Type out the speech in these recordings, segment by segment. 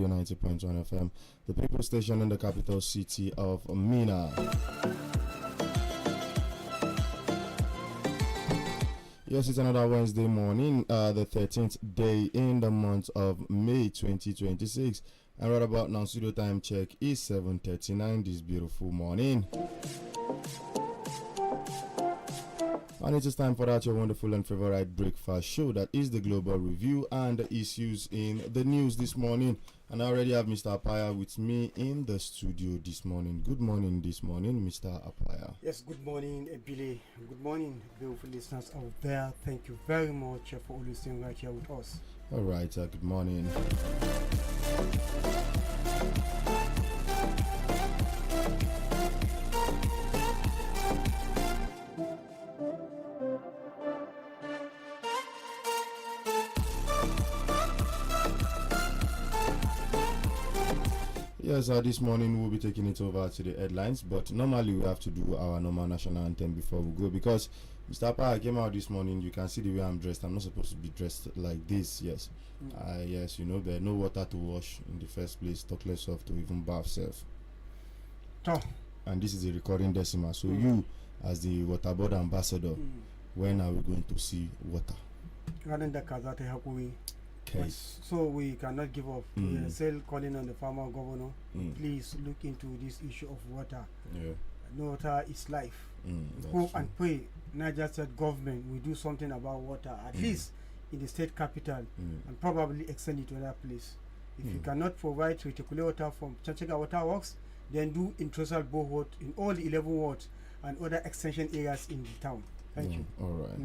Radio 90.1 FM, the people station in the capital city of Mina. Yes, it's another Wednesday morning, the 13th day in the month of May 2026. And right about now, studio time check is 7:39 this beautiful morning. And it is time for that your wonderful and favorite breakfast show, that is the Global Review and the issues in the news this morning. And I already have Mr. Apaya with me in the studio this morning. Good morning this morning, Mr. Apaya. Yes, good morning, Billy. Good morning, beautiful listeners out there. Thank you very much for listening right here with us. All right, good morning. Yes, this morning we'll be taking it over to the headlines, but normally we have to do our normal national anthem before we go, because Mr. Pa, I came out this morning. You can see the way I'm dressed. I'm not supposed to be dressed like this. Yes, yes, you know, there's no water to wash in the first place, talk less of to even bath self. And this is a recording decimal, so you as the water board ambassador, when are we going to see water? Yes, so we cannot give up. We are still calling on the former governor. Please look into this issue of water. Yeah. No water is life. Hope and pray, not just that government will do something about water, at least in the state capital, and probably extend it to another place. If you cannot provide reticulate water from Chanchega Water Works, then do intrusive borehole in all the 11 wards and other extension areas in the town. Thank you. All right.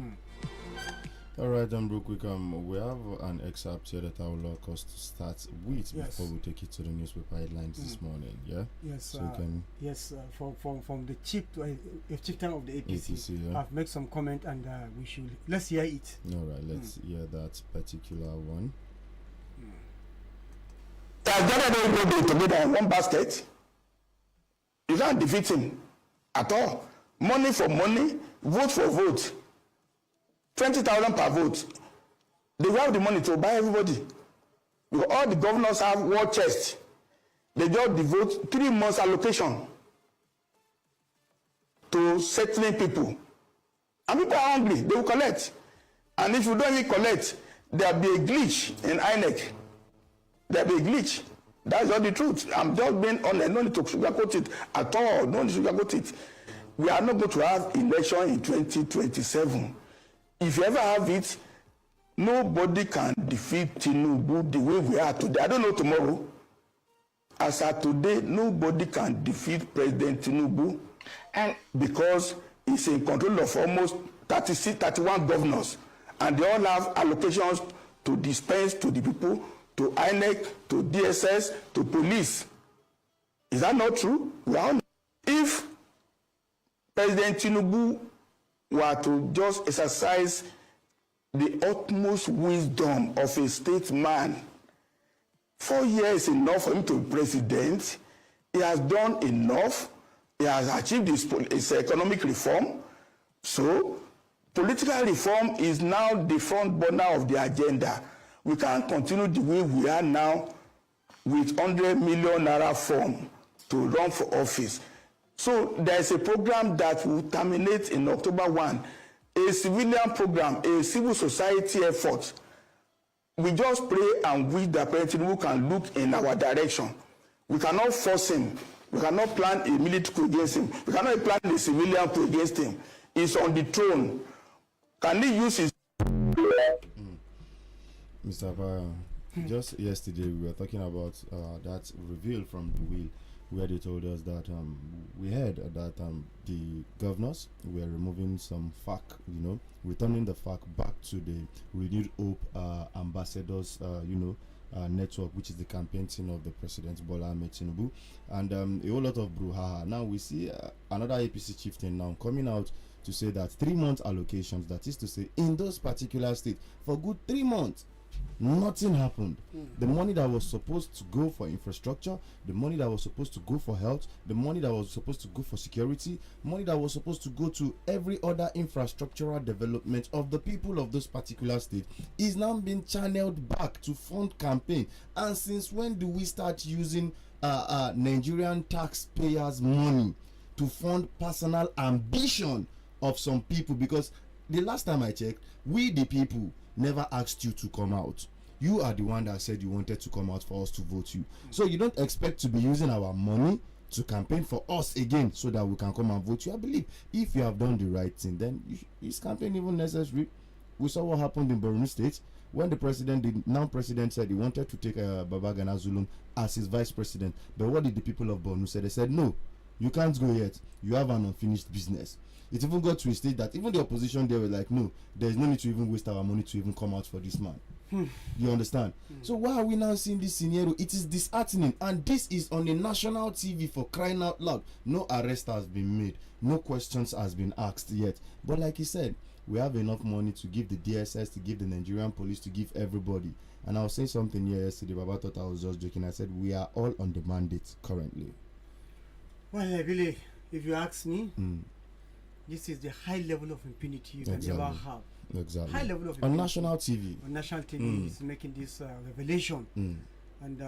All right, real quick, we have an excerpt here that I would like us to start with before we take it to the newspaper headlines this morning. Yeah. Yes. So from the chieftain of the APC, yeah. I've made some comment, and let's hear it. All right, let's hear that particular one. They have gathered everybody together in one basket. You can't defeat him at all. Money for money, vote for vote. 20,000 per vote. They have the money to buy everybody. Because all the governors have war chest. They just devote 3 months allocation to settling people. And people are hungry, they will collect. And if you don't even collect, there will be a glitch in INEC. There will be a glitch. That's not the truth. I'm just being honest. No need to sugarcoat it at all. No need to sugarcoat it. We are not going to have election in 2027. If you ever have it, nobody can defeat Tinubu the way we are today. I don't know tomorrow. As of today, nobody can defeat President Tinubu, and because he's in control of almost 31 governors, and they all have allocations to dispense to the people, to INEC, to DSS, to police. Is that not true? Well, if President Tinubu were to just exercise the utmost wisdom of a statesman, 4 years is enough for him to be president. He has done enough. He has achieved his economic reform. So political reform is now the front burner of the agenda. We can't continue the way we are now with 100 million naira form to run for office. So there is a program that will terminate in October 1, a civilian program, a civil society effort. We just pray and wish that President Tinubu can look in our direction. We cannot force him. We cannot plan a military coup against him. We cannot plan a civilian coup against him. He's on the throne. Can he use his... Mr. Apaya, just yesterday we were talking about that reveal from the wheel, where they told us that we heard that the governors were removing some FAC, returning the FAC back to the Renewed Hope ambassadors, network, which is the campaign team of the President Bola Ahmed Tinubu, and a whole lot of brouhaha. Now we see another APC chieftain now coming out to say that 3 month allocations, that is to say in those particular states, for good 3 months, Nothing happened. The money that was supposed to go for infrastructure, the money that was supposed to go for health, the money that was supposed to go for security, money that was supposed to go to every other infrastructural development of the people of this particular state is now being channeled back to fund campaign. And since when do we start using Nigerian taxpayers' money to fund personal ambition of some people? Because the last time I checked, we the people never asked you to come out. You are the one that said you wanted to come out for us to vote you. So you don't expect to be using our money to campaign for us again so that we can come and vote you. I believe if you have done the right thing, then is campaign even necessary? We saw what happened in Borno State when the now president said he wanted to take Babagana Zulum as his vice president. But what did the people of Borno say? They said, no, you can't go yet. You have an unfinished business. It even got to a state that even the opposition, they were like, no, there's no need to even waste our money to even come out for this man. You understand? So why are we now seeing this scenario? It is disheartening, and this is on a national TV, for crying out loud. No arrest has been made, no questions has been asked yet. But like he said, we have enough money to give the DSS, to give the Nigerian police, to give everybody. And I was saying something here yesterday. Baba thought I was just joking. I said we are all on the mandate currently. Well, really, if you ask me, this is the high level of impunity you can ever have. Exactly. High level of impunity. On national TV. On national TV is making this revelation. And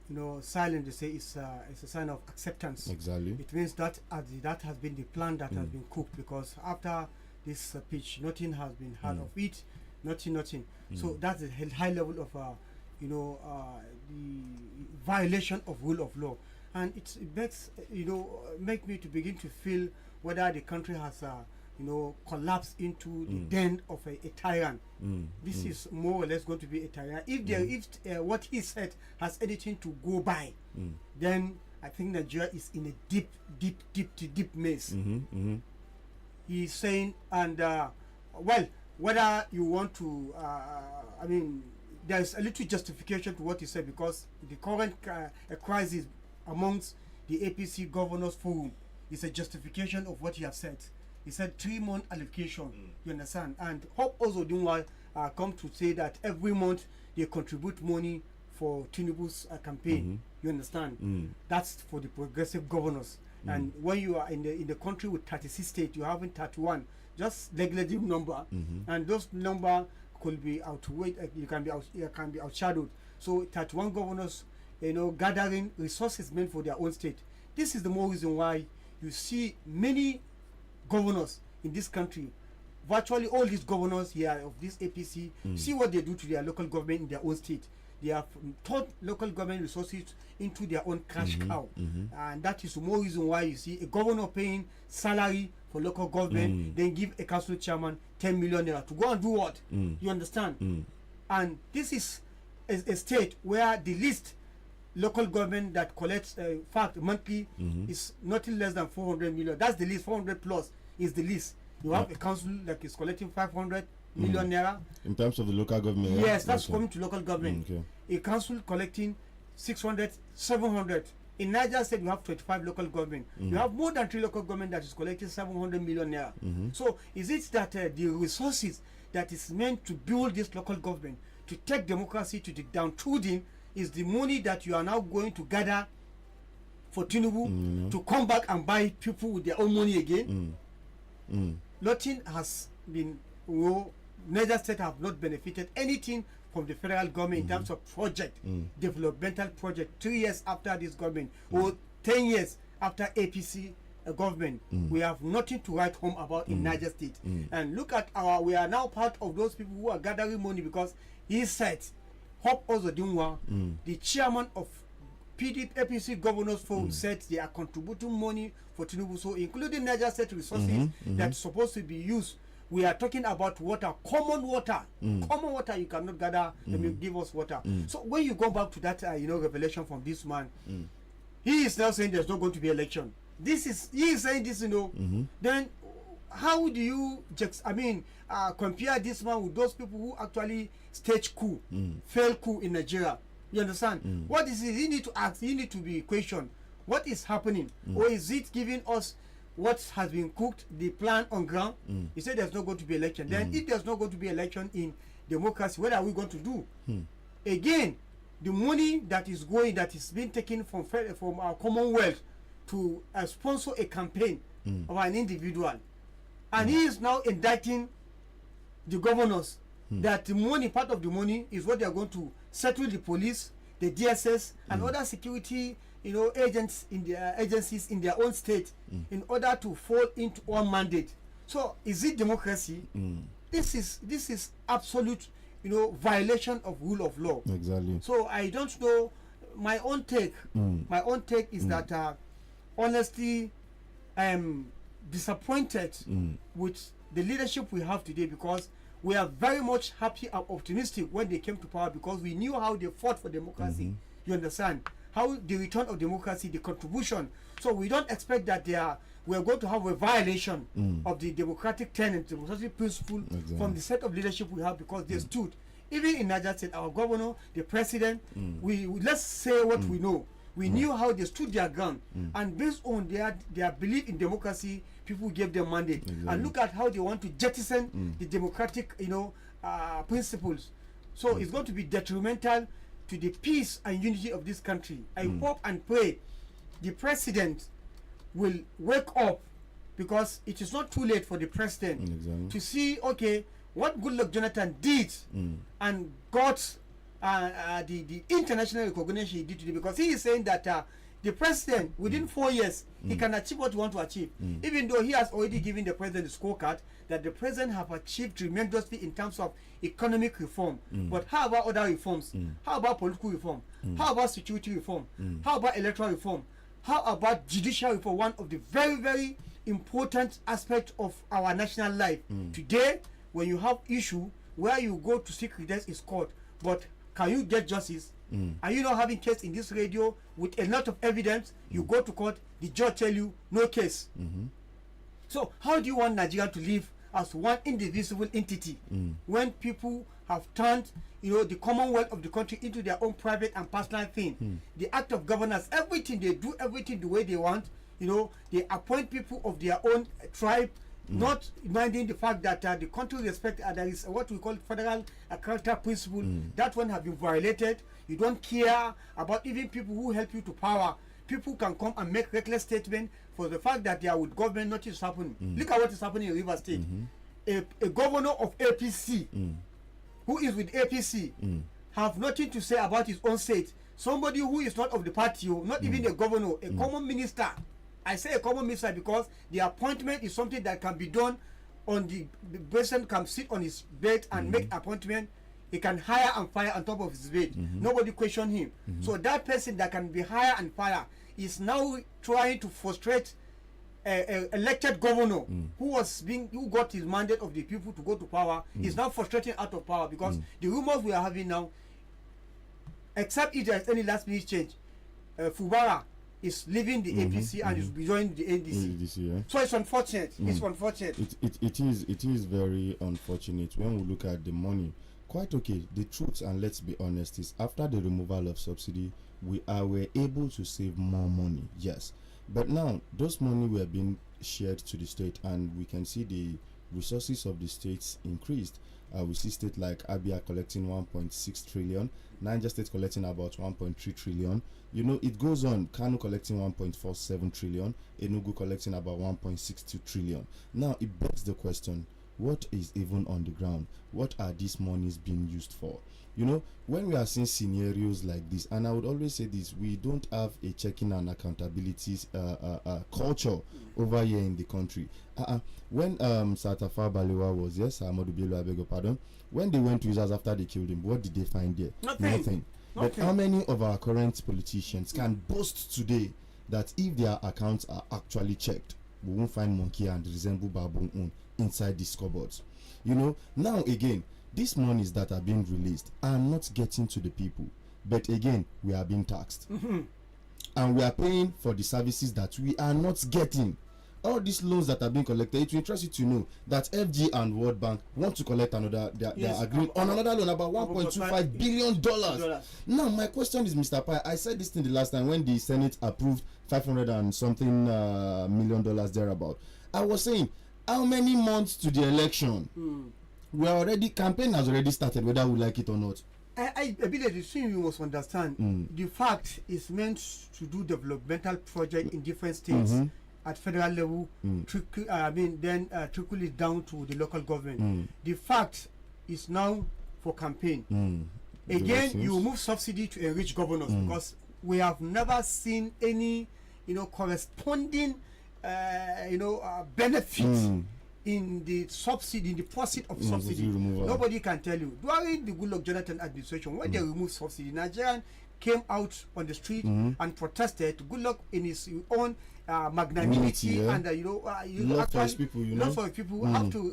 you know, silence, they say, it's a sign of acceptance. Exactly. It means that that has been the plan that has been cooked, because after this pitch, nothing has been heard of it. Nothing. So that's a high level of you know, the violation of rule of law. And it makes, you know, make me to begin to feel whether the country has you know, collapsed into the den of a tyrant. This is more or less going to be a tyrant. If there, if what he said has anything to go by, then I think Nigeria is in a deep mess. He's saying, and well, whether you want to, I mean, there's a little justification to what he said, because the current crisis amongst the APC Governors Forum is a justification of what he has said. He said 3-month allocation, you understand? And Hope also didn't come to say that every month they contribute money for Tinubu's campaign, you understand? That's for the progressive governors. And when you are in the country with 36 states, you having 31, just negligible number, and those number could be outweighed. You can be outshadowed. So 31 governors, you know, gathering resources meant for their own state. This is the more reason why you see many governors in this country, virtually all these governors here of this APC, see what they do to their local government in their own state. They have turned local government resources into their own cash cow. And that is the more reason why you see a governor paying salary for local government, then give a council chairman 10 million naira to go and do what? You understand? And this is a state where the least local government that collects fact monthly is nothing less than 400 million. That's the least. 400 plus is the least. You have a council that is collecting 500 million naira in terms of the local government. Yes, that's coming to local government. A council collecting 600, 700. In Niger State, we have 25 local government. You have more than 3 local government that is collecting 700 million naira. So is it that the resources that is meant to build this local government, to take democracy to the downtrodden, is the money that you are now going to gather for Tinubu to come back and buy people with their own money again? Nothing has been, Niger State have not benefited anything from the federal government in terms of project, developmental project. 3 years after this government, or 10 years after APC government, we have nothing to write home about in Niger State. And look at we are now part of those people who are gathering money, because he said, Hope Ozodinwa, the chairman of APC Governors Forum, said they are contributing money for Tinubu, so including Niger State resources that's supposed to be used. We are talking about water, common water. Common water, you cannot gather, give us water. So when you go back to that, revelation from this man, he is now saying there's not going to be election. He is saying this, then how do you compare this man with those people who actually stage coup, fail coup in Nigeria? You understand? What is it? He need to ask, he need to be questioned. What is happening? Or is it giving us what has been cooked, the plan on ground? He said there's not going to be election. Then if there's not going to be election in democracy, what are we going to do? Again, the money that is being taken from our Commonwealth to sponsor a campaign of an individual, and he is now indicting the governors that the money, part of the money, is what they are going to settle the police, the DSS, and other security, agents in their agencies in their own state, in order to fall into one mandate. So, is it democracy? This is absolute, violation of rule of law. Exactly. So I don't know. My own take is that honestly, I'm disappointed with the leadership we have today, because we are very much happy and optimistic when they came to power, because we knew how they fought for democracy. You understand? How the return of democracy, the contribution. So we don't expect that we are going to have a violation of the democratic tenet, democratic principle from the set of leadership we have, because they stood. Even in Niger State, our governor, the president, we let's say what we know. We knew how they stood their ground, and based on their belief in democracy, people gave them mandate. And look at how they want to jettison the democratic, principles. So it's going to be detrimental to the peace and unity of this country. I hope and pray the president will wake up, because it is not too late for the president to see, okay, what Goodluck Jonathan did and got the international recognition he did today, because he is saying that the president within 4 years he can achieve what he wants to achieve, even though he has already given the president the scorecard that the president have achieved tremendously in terms of economic reform. But how about other reforms? How about political reform? How about security reform? How about electoral reform? How about judicial reform? One of the very, very important aspects of our national life. Today, when you have issue where you go to seek redress is court, but can you get justice? Are you not having case in this radio with a lot of evidence? You go to court, the judge tell you no case. So how do you want Nigeria to live as one indivisible entity when people have turned the commonwealth of the country into their own private and personal thing? The act of governance, everything, they do everything the way they want. They appoint people of their own tribe, not minding the fact that the country respect, there is what we call federal character principle. That one have been violated. You don't care about even people who help you to power. People can come and make reckless statements for the fact that they are with government, nothing is happening. Look at what is happening in River State. A governor of APC who is with APC have nothing to say about his own state. Somebody who is not of the party, not even a governor, a common minister. I say a common minister because the appointment is something that can be done on the person can sit on his bed and make appointment. He can hire and fire on top of his bed. Nobody question him. So that person that can be hire and fire is now trying to frustrate a elected governor who got his mandate of the people to go to power. Is now frustrating out of power, because the rumors we are having now, except if there is any last minute change, Fubara is leaving the APC and is joining the NDC. So it's unfortunate. It's unfortunate. It is very unfortunate when we look at the money. Quite okay. The truth, and let's be honest, is after the removal of subsidy, were able to save more money. Yes, but now those money were being shared to the state, and we can see the resources of the states increased. We see states like Abia collecting 1.6 trillion, Niger State collecting about 1.3 trillion. It goes on. Kano collecting 1.47 trillion, Enugu collecting about 1.62 trillion. Now it begs the question: what is even on the ground? What are these monies being used for? When we are seeing scenarios like this, and I would always say this, we don't have a checking and accountability culture over here in the country. When Satafa Balewa was, Amadou Bello, I beg your pardon, when they went to his house after they killed him, what did they find there? Nothing. But how many of our current politicians can boast today that if their accounts are actually checked, we won't find monkey and resemble baboon inside these cupboards? Now again, these monies that are being released are not getting to the people, but again, we are being taxed, and we are paying for the services that we are not getting. All these loans that are being collected, it will interest you to know that FG and World Bank want to collect another, they are agreeing on another loan about $1.25 billion. Now my question is, Mr. Pai, I said this thing the last time when the Senate approved 500 and something $million thereabout. I was saying, how many months to the election? campaign has already started, whether we like it or not. I believe the thing you must understand, the fact is meant to do developmental project in different states at federal level, trickle it down to the local government. The fact is now for campaign. Again, you remove subsidy to enrich governors because we have never seen any, corresponding, benefits in the subsidy, in the deposit of subsidy. Nobody can tell you. During the Goodluck Jonathan administration, when they removed subsidy, Nigerian came out on the street and protested. Goodluck, in his own magnanimity and love for his people, have to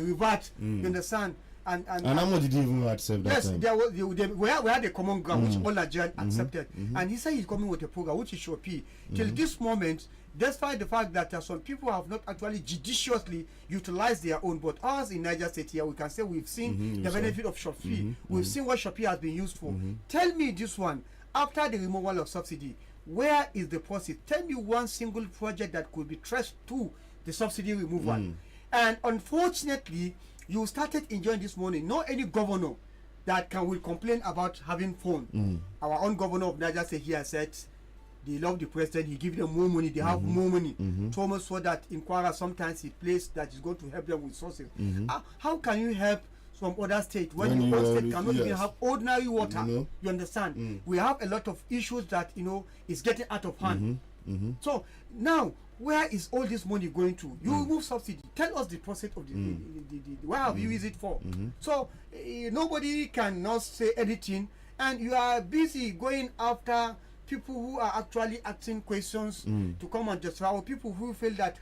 revert. You understand? And how much did he even accept that time? Yes, we had a common ground which all Nigerians accepted. And he said he's coming with a program which is Shopee. Till this moment, despite the fact that some people have not actually judiciously utilized their own, but us in Niger State here, we can say we've seen the benefit of Shopee. We've seen what Shopee has been used for. Tell me this one, after the removal of subsidy, where is the profit? Tell me one single project that could be traced to the subsidy removal. And unfortunately, you started enjoying this money. Not any governor that will complain about having phone. Our own governor of Niger State here said they love the president, he give them more money, they have more money. Thomas saw that in Kwara sometimes he plays that is going to help them with sources. How can you help some other state when the other state cannot even have ordinary water? You understand? We have a lot of issues that is getting out of hand. So now, where is all this money going to? You remove subsidy. Tell us the process of the where have you used it for? So nobody can not say anything, and you are busy going after people who are actually asking questions to come and justify, or people who feel that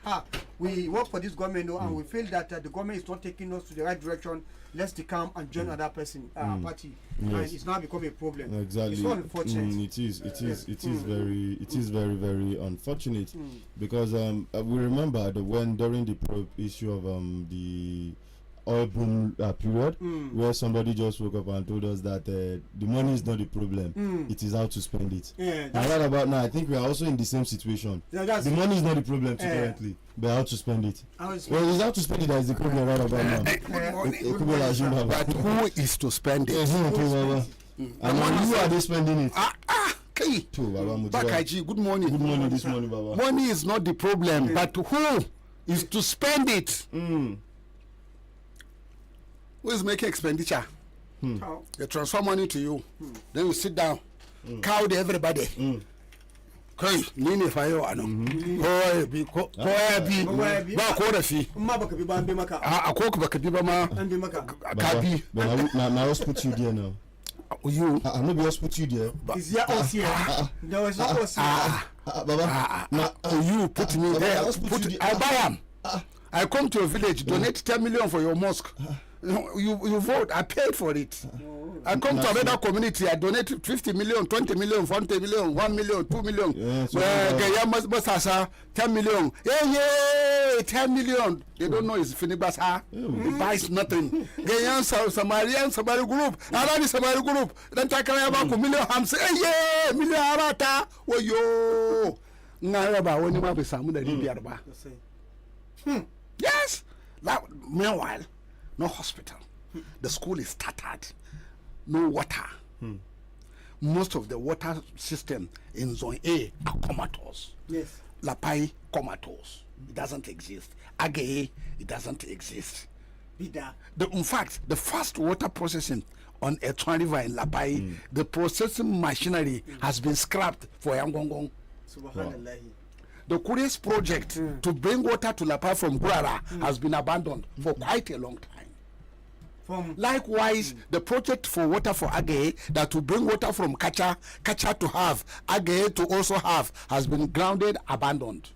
we work for this government and we feel that the government is not taking us to the right direction. Let's decamp and join other person party, and it's now become a problem. Exactly. It's so unfortunate. It is very, very unfortunate because we remember when during the issue of the oil boom period, where somebody just woke up and told us that the money is not the problem, it is how to spend it. And right about now, I think we are also in the same situation. The money is not the problem currently, but how to spend it. Well, it's how to spend it that is the problem right about now. But who is to spend it? And who are they spending it? Okay. Bakaji, good morning. Good morning this morning, Baba. Money is not the problem, but who is to spend it? Who is making expenditure? They transfer money to you. Then you sit down, count everybody. Okay, Nini Fayo, I know. Kabi. Now, let's put you there now. You? I'm not going to put you there. Is there us here? There is not us here. Baba, you put me there. I buy them. I come to a village, donate 10 million for your mosque. You vote, I paid for it. I come to another community, I donate 50 million, 20 million, 40 million, 1 million, 2 million. 10 million. Yeah, 10 million. They don't know it's Finibasa. It buys nothing. Gayan Samarian Samari group. Alani Samari group. Then Takayaba million ham say, yeah, million arata. Oh yo. Naraba, when you have a Samu that Yes. Meanwhile, no hospital. The school is tattered. No water. Most of the water system in Zone A are comatose. Yes. Lapai, comatose. It doesn't exist. Agay, it doesn't exist. In fact, the first water processing on Etwan River in Lapai, the processing machinery has been scrapped for Yangongong. Subhanallah. The Kuri's project to bring water to Lapai from Gurara has been abandoned for quite a long time. Likewise, the project for water for Agay, that to bring water from Kacha to have, Agay to also have, has been grounded, abandoned.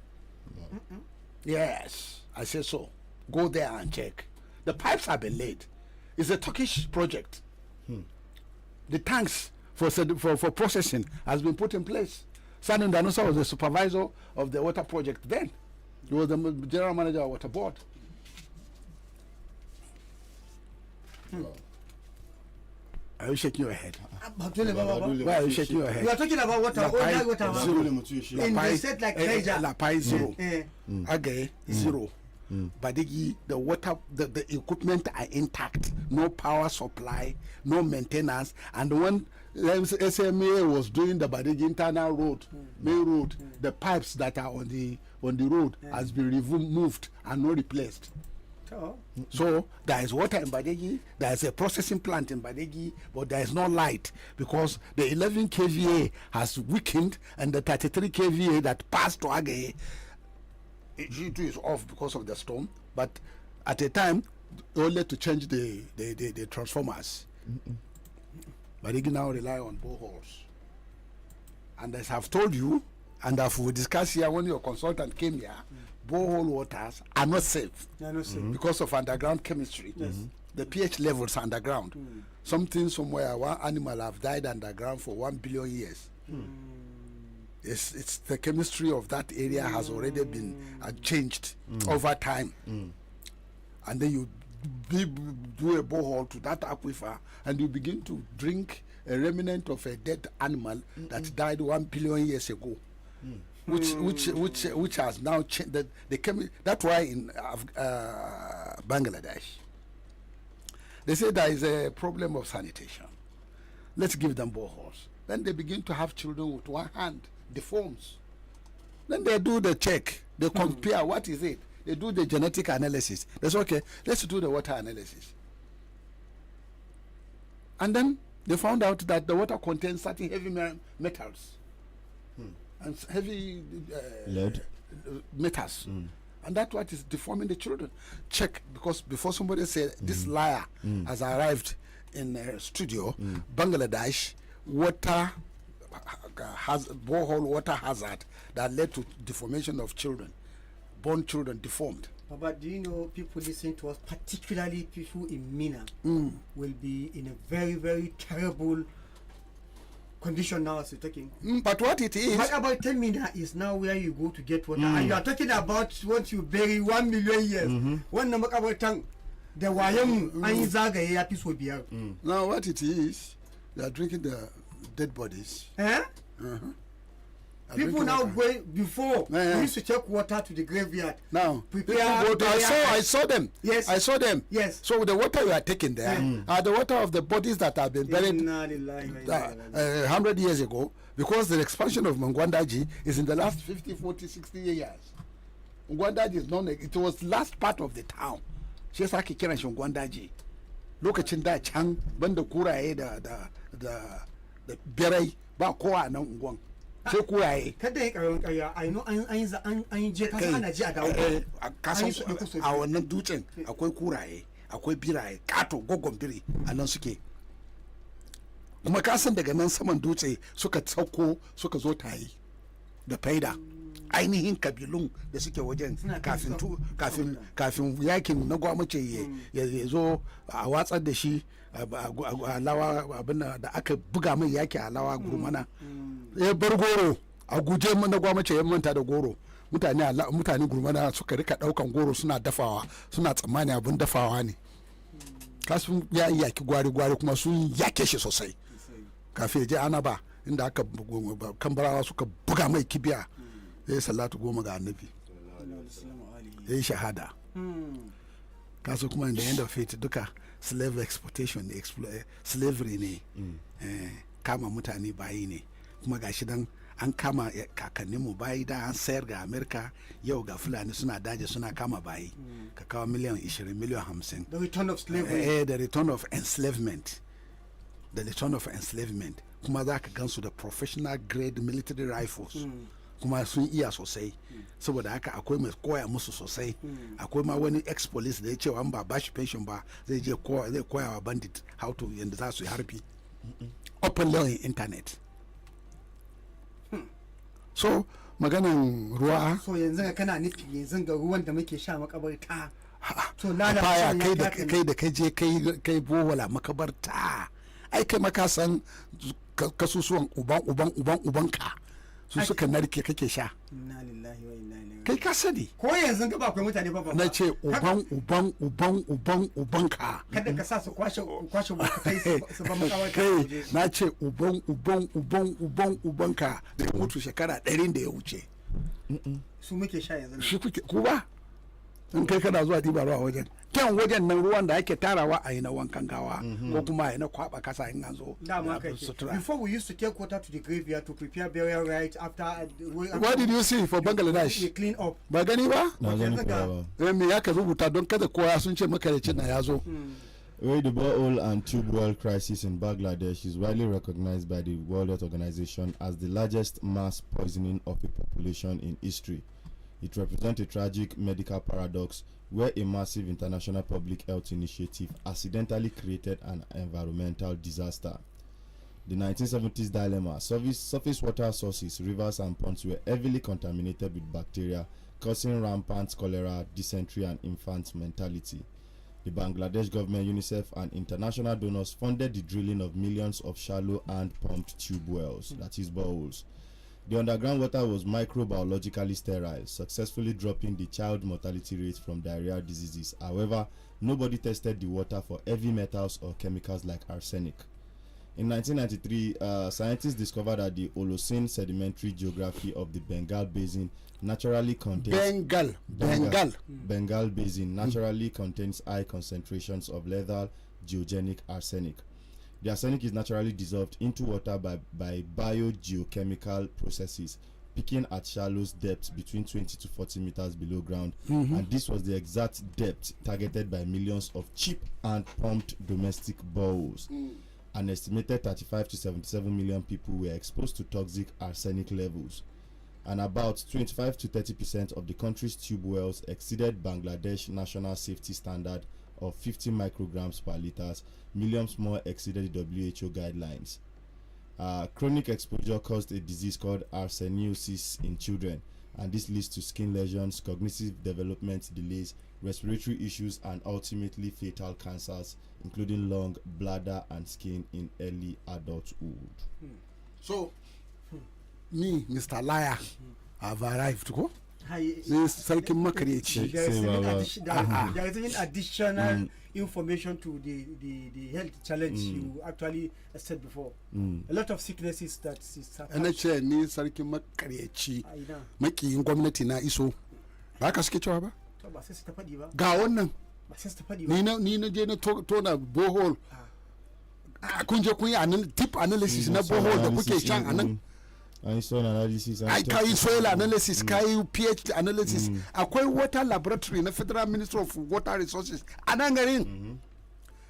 Yes, I say so. Go there and check. The pipes have been laid. It's a Turkish project. The tanks for processing has been put in place. Sanin Danusa was the supervisor of the water project then. He was the general manager of Water Board. Are you shaking your head? Why are you shaking your head? You are talking about water. In the state like Niger. Lapai zero. Agay zero. Badeggi, the water, the equipment are intact, no power supply, no maintenance. And when SMA was doing the Badeggi internal road, main road, the pipes that are on the road has been removed and not replaced. So there is water in Badeggi, there is a processing plant in Badeggi, but there is no light because the 11 kVA has weakened and the 33 kVA that passed to Agay, G2 is off because of the storm, but at a time only to change the transformers. Badeggi now rely on boreholes. And as I've told you, and as we discussed here when your consultant came here, borehole waters are not safe. They are not safe. Because of underground chemistry. The pH levels underground. Something somewhere, one animal have died underground for 1 billion years. It's the chemistry of that area has already been changed over time. And then you do a borehole to that aquifer and you begin to drink a remnant of a dead animal that died 1 billion years ago. Which has now changed. That's why in Bangladesh they say there is a problem of sanitation. Let's give them boreholes. Then they begin to have children with one hand, deforms. Then they do the check. They compare what is it. They do the genetic analysis. That's okay. Let's do the water analysis. And then they found out that the water contains certain heavy metals. And heavy lead metals, and that's what is deforming the children. Check, because before somebody said this liar has arrived in a studio, Bangladesh water has borehole water hazard that led to deformation of children, born children deformed. But do you know people listening to us, particularly people in Mina, will be in a very, very terrible condition now as you're talking. But what it is, what about 10 Mina is now where you go to get water, and you are talking about once you bury 1 million years. One number about the Wayam Ainzaga Yapis will be out. Now what it is, they are drinking the dead bodies. People now going before we used to take water to the graveyard. Now prepare. I saw them. Yes, I saw them. Yes. So the water you are taking there are the water of the bodies that have been buried 100 years ago, because the expansion of Mngwandaji is in the last 50, 40, 60 years. Mngwandaji is known. It was last part of the town. Shi yasa ake kiran shi Mngwandaji. Lokacin da can banda kuraye da birai ba kowa nan unguwan. Sai kuraye. Kada ya karon kaya, I know an je kasa ana ji a dawo. Kasan a wannan dutsen akwai kuraye, akwai biraye, kato gogon biri a nan suke. Kuma kasan daga nan saman dutse suka sauko suka zo tayi da faida. Ainihin kabilun da suke wajen kafin yakin na gwamnati ya zo a watsar da shi a lawa abin da aka buga mai yaki a lawa gurmana ya bar goro a guje na gwamnati ya manta da goro. Mutane gurmana suka rika daukan goro suna dafawa, suna tsammani abin dafawa ne. Kasu ya yaki gwari kuma sun yake shi sosai kafin je ana ba inda aka kambarawa suka buga mai kibiya. Ya yi salatu 10 ga annabi, ya yi shahada. Kasu kuma in the end of it duka slave exploitation ne, slavery ne, kama mutane bayi ne. Kuma gashi dan an kama kakanninmu bayi da an sayar ga Amerika, yau ga Fulani suna daji suna kama bayi. Ka kawo miliyan 20, miliyan 50. The return of slavery. The return of enslavement. The return of enslavement. Kuma za ka gansu da professional grade military rifles. Kuma sun iya sosai, saboda haka akwai mai koya musu sosai. Akwai ma wani ex-police da ya ce an ba bashi pension ba zai koya wa bandit how to yanda za su yi harbi open law in internet. So maganan ruwa, so yanzu ga kana nufi yanzu ga ruwan da muke sha makabarta to lalacewa kai da kai je kai bowala makabarta, ai kai maka san kasusuwan ubanka su suka narke kake sha. Inna lillahi wa inna ilaihi. Kai ka sani Ko yanzu ga ba akwai mutane ba. Na ce ubanka. Kada ka sa su kwashe kai su ba makawarta. Kai na ce ubanka da ya mutu shekara 100 da ya wuce. Su muke sha yanzu. Shi kuke ku ba? in kai kana zuwa diba ruwa wajen kyan wajen nan ruwan da ake tarawa a yi na wankan gawa ko kuma a yi na kwaba kasa in an zo before we used to take water to the graveyard to prepare burial rites after what did you see for Bangladesh we clean up ba gani ba me ya ka rubuta don kada kowa sun ce makarecin na ya zo. Where the borehole and tube well crisis in Bangladesh is widely recognized by the World Health Organization as the largest mass poisoning of a population in history. It represents a tragic medical paradox where a massive international public health initiative accidentally created an environmental disaster. The 1970s dilemma: surface water sources, rivers and ponds were heavily contaminated with bacteria, causing rampant cholera, dysentery and infant mortality. The Bangladesh government, UNICEF and international donors funded the drilling of millions of shallow hand-pumped tube wells, that is boreholes. The underground water was microbiologically sterile, successfully dropping the child mortality rate from diarrhea diseases. However, nobody tested the water for heavy metals or chemicals like arsenic. In 1993, scientists discovered that the Holocene sedimentary geography of the Bengal Basin naturally contains Bengal Basin naturally contains high concentrations of lethal geogenic arsenic. The arsenic is naturally dissolved into water by biogeochemical processes, peaking at shallow depths between 20 to 40 meters below ground, and this was the exact depth targeted by millions of cheap and pumped domestic boreholes. An estimated 35 to 77 million people were exposed to toxic arsenic levels, and about 25 to 30% of the country's tube wells exceeded Bangladesh national safety standard of 50 micrograms per liters. Millions more exceeded the WHO guidelines. Chronic exposure caused a disease called arseniasis in children, and this leads to skin lesions, cognitive development delays, respiratory issues, and ultimately fatal cancers, including lung, bladder, and skin in early adulthood. So, me, Mr. Liar, have arrived. Go. There is even additional information to the health challenge you actually said before. A lot of sicknesses that is ce ni sarkin makaryaci makiyin gwamnati na iso ba ka suke cewa ba ba sai su ta faɗi ba ga wannan ba sai su ta faɗi ba ni na je na tona borehole kun je kun yi deep analysis na borehole da kuke can anan soil analysis kai soil analysis kai pH analysis akwai water laboratory na Federal Ministry of Water Resources anan garin.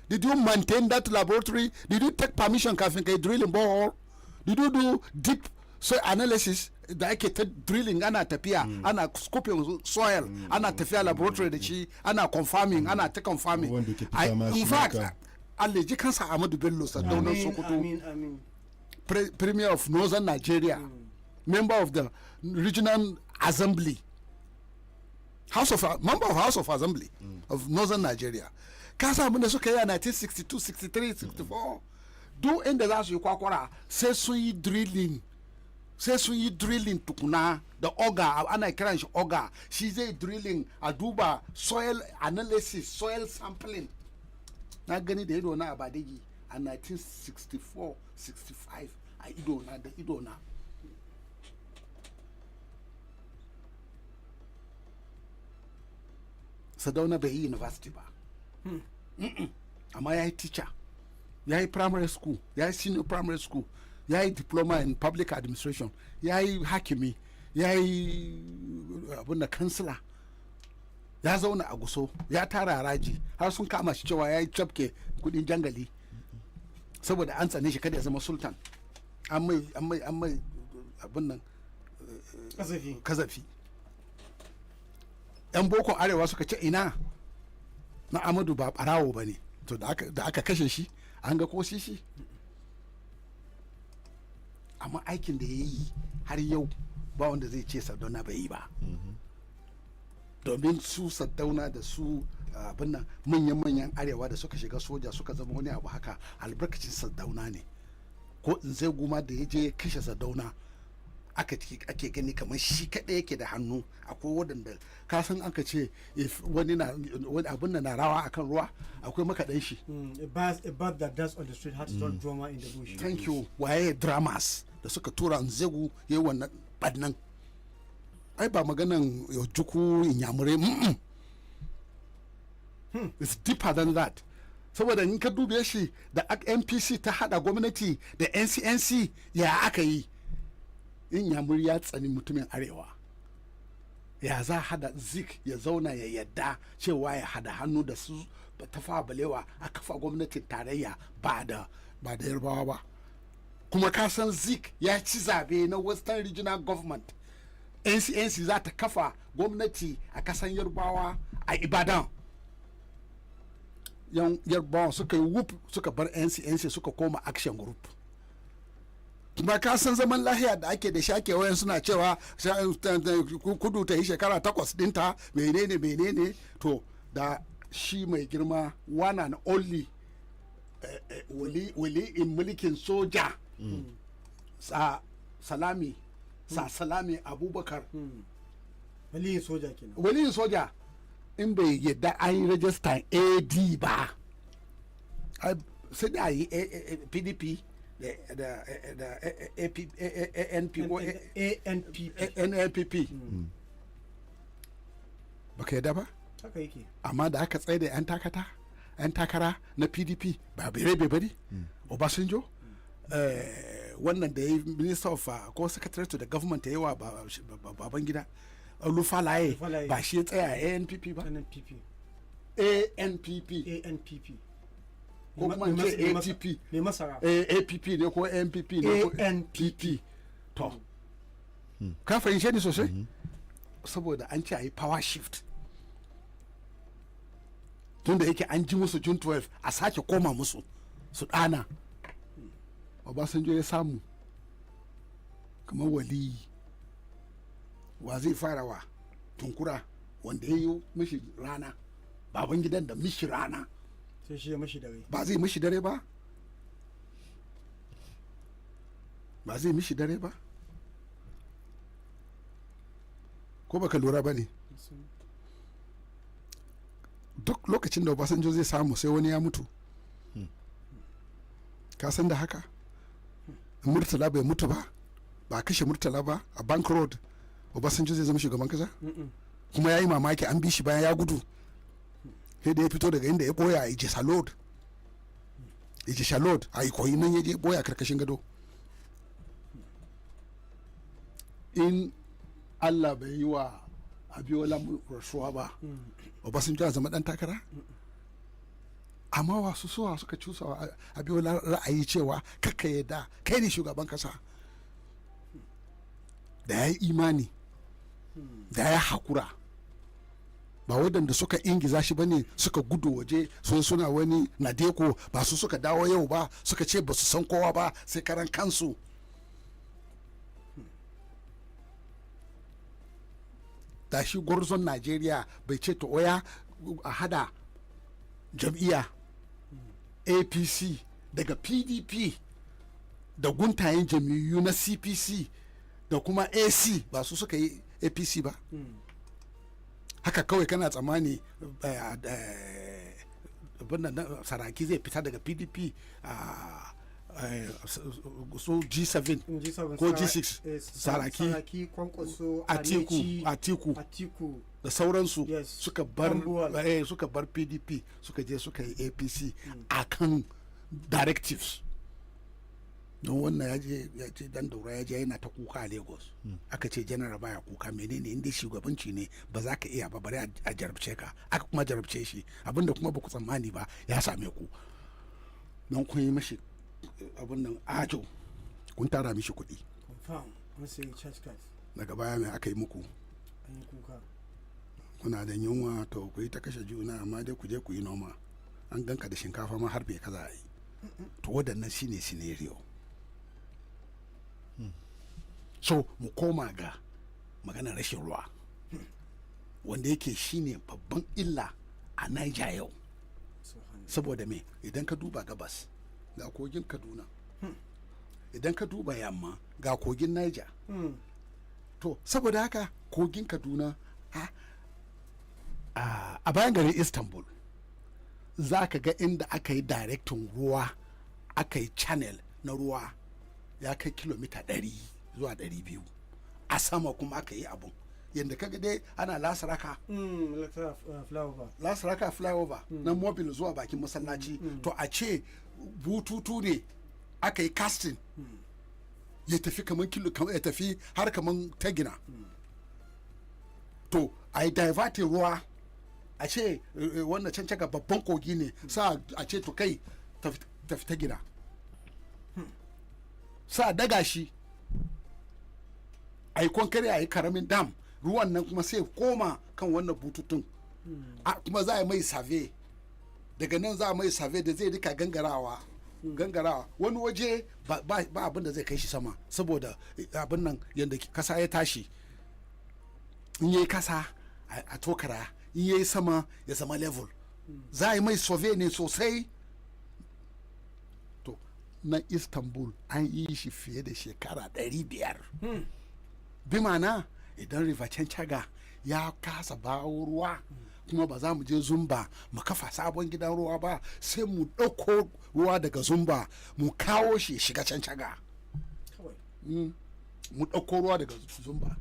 Did you maintain that laboratory? Did you take permission kafin kai drilling borehole? Did you do deep soil analysis da ake ta drilling ana tafiya ana scoping soil ana tafiya laboratory da shi ana confirming ana ta confirming. In fact Allah ji kansa Ahmadu Bello Sadaunan Sokoto Premier of Northern Nigeria, member of the Regional Assembly, member of House of Assembly of Northern Nigeria. Kasa abin da suka yi a 1962, 63, 64. Duk inda za su yi kwakwara sai sun yi drilling tukuna da oga, ana kiran shi oga, shi zai drilling a duba soil analysis, soil sampling. Na gani da ido na a Badeggi a 1964, 65 a idona. Sadauna bai yi university ba. Amma ya yi teacher, ya yi primary school, ya yi senior primary school, ya yi diploma in public administration, ya yi hakimi, ya yi abin da kansila, ya zauna a Guso, ya tara haraji, har sun kama shi cewa ya yi cafke kudin jangali saboda an tsane shi kada ya zama sultan. An mai abin nan kazafi. Yan boko arewa suka ce ina na Amadu ba barawo ba ne, to da aka kashe shi an ga ko shi, amma aikin da ya yi har yau ba wanda zai ce Sardauna bai yi ba. Domin su Sardauna da su abin nan manyan arewa da suka shiga soja suka zama wani abu haka albarkacin Sardauna ne. Ko in zai guma da ya je kashe Sardauna ake gani kamar shi kaɗai yake da hannu. Akwai waɗanda kasan aka ce wani abin da na rawa akan ruwa akwai makaɗan shi. A bird that does on the street has done drama in the bush. Thank you. Waye dramas da suka tura Nzegu yayi wannan badnan. Ai ba maganan juku inyamurai It's deeper than that. Saboda in ka dube shi da NPC ta hada gwamnati da NCNC ya aka yi, in yamuri ya tsani mutumin arewa, ya za hada Zik ya zauna ya yadda cewa ya hada hannu da su Tafawa Balewa a kafa gwamnatin tarayya ba da yarbawa ba. Kuma ka san Zik ya ci zabe na Western Regional Government. NCNC za ta kafa gwamnati a kasan yarbawa a Ibadan. Yan yarbawa suka yi whoop suka bar NCNC suka koma action group. Kuma ka san zaman lahiya da ake da shake wayan suna cewa kudu ta yi shekara 8 dinta menene to da shi mai girma one and only wali in mulkin soja Salami Abubakar waliyin soja kenan. Waliyin soja in bai yadda an yi rajistan AD ba sai da yi PDP da NNPP baka yadda ba haka yake. Amma da aka tsaye da yan takara na PDP ba bere bari Obasanjo wannan da ya yi minister of ko secretary to the government ya yi wa baban gida Olufalaye ba shi ya tsaya a ANPP ba. ANPP ko kuma ce ATP ne masara APP ne ko NPP ne ko ANPP to ka fahimce ni sosai saboda an ce a yi power shift tunda yake an ji musu June 12 a sake koma musu su dana. Obasanjo ya samu kamar wali wa zai fara wa tunkura wanda ya yi mishi rana baban gidan da mishi rana sai shi ya mishi dare ba zai mishi dare ba ko baka lura ba ne duk lokacin da Obasanjo zai samu sai wani ya mutu ka san da haka Murtala bai mutu ba kashe Murtala ba a Bank Road Obasanjo zai zama shugaban kasa kuma ya yi mamaki an bi shi bayan ya gudu sai da ya fito daga inda ya boya a Ijesa Lord a Ikoyi nan ya je boya karkashin gado. In Allah bai yi wa Abiola rasuwa ba Obasanjo ya zama dan takara amma wasu suka cusa wa Abiola ra'ayi cewa kakka yadda kai ne shugaban kasa da ya yi imani da ya haƙura ba waɗanda suka ingiza shi bane suka gudu waje suna wani nadeko ba su suka dawo yau ba suka ce ba su san kowa ba sai karan kansu. Da shi gwarzon Najeriya bai ce to oya a hada jam'iyya APC daga PDP da guntayen jam'iyyu na CPC da kuma AC ba su suka yi APC ba. Haka kawai kana tsammani Saraki zai fita daga PDP so G7 ko G6 Saraki Kwankwaso Atiku da sauransu suka bar PDP suka je suka yi APC akan directives. Don wannan ya ce dan daura ya je yana ta kuka a Lagos aka ce general baya kuka menene inda shugabanci ne ba za ka iya ba bari a jarabce ka aka kuma jarabce shi abinda kuma ba ku tsammani ba ya same ku don kun yi mashi abin nan ajo kun tara mishi kuɗi daga baya mai aka yi muku kuna da yunwa to ku yi ta kashe juna amma dai ku je ku yi noma an ganka da shinkafa ma har bai kaza a yi to waɗannan shine scenario. So mu koma ga maganar rashin ruwa wanda yake shine babban illa a Niger yau saboda me idan ka duba gabas ga kogin Kaduna idan ka duba yamma ga kogin Niger to saboda haka kogin Kaduna a bayan garin Istanbul za ka ga inda aka yi directin ruwa aka yi channel na ruwa ya kai kilomita 100 zuwa 200 a sama kuma aka yi abun yadda kaga dai ana lasaraka flyover na mobile zuwa bakin masallaci to a ce bututu ne aka yi casting ya tafi ya tafi har kaman ta gina to a yi diverting ruwa a ce wannan can caga babban kogi ne sa a ce to kai tafi ta gina sa daga shi a yi konkare a yi karamin dam ruwan nan kuma sai koma kan wannan bututun kuma za a yi mai save daga nan za a mai save da zai rika gangarawa wani waje ba abin da zai kai shi sama saboda abin nan yadda kasa ya tashi in yi kasa a tokara in yi sama ya zama level za a yi mai save ne sosai. To na Istanbul an yi shi fiye da shekara 500 bi mana idan river Cancaga ya kasa bawo ruwa kuma ba za mu je Zumba mu kafa sabon gidan ruwa ba sai mu ɗauko ruwa daga Zumba mu kawo shi shiga Cancaga mu ɗauko ruwa daga Zumba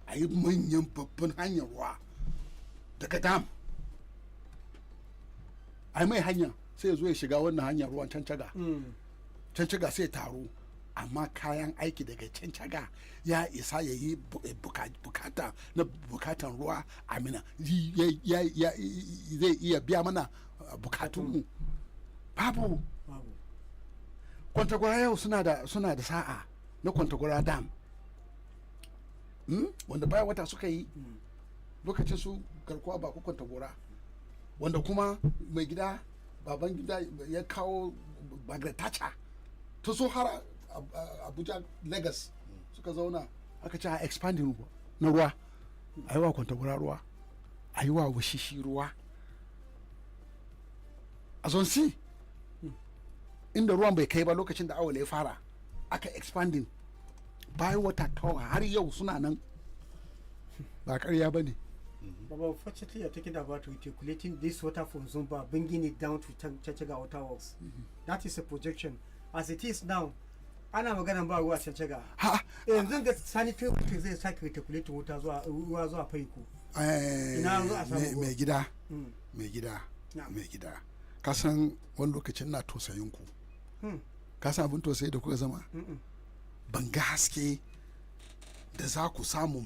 a yi manyan babban hanyar ruwa daga dam a yi mai hanya sai ya zo ya shiga wannan hanyar ruwan Cancaga sai taro amma kayan aiki daga Cancaga ya isa ya yi bukatan ruwa amina zai iya biya mana bukatunmu babu. Kwantagora yau suna da sa'a na Kwantagora dam wanda bayan wata suka yi lokacin su garkuwa ba Kwantagora wanda kuma mai gida baban gida ya kawo bagratacha ta so har Abuja Lagos suka zauna aka ce a expanding na ruwa a yi wa Kwantagora ruwa a yi wa Wushishi ruwa a zonsi inda ruwan bai kai ba lokacin da Awale ya fara aka expanding bayan wata kawai har yau suna nan ba ƙarya ba ne. But unfortunately, you're talking about reticulating this water from Zumba, bringing it down to Cancaga Water Works. That is a projection. As it is now, ana magana ba ruwa Cancaga. Yanzu da sanitary water zai sake reticulating water ruwa zuwa Faiko. Ina zo a samu mai gida. Ka san wani lokacin na tosayin ku. Ka san abin tosayi da kuka zama? Ban ga haske da za ku samu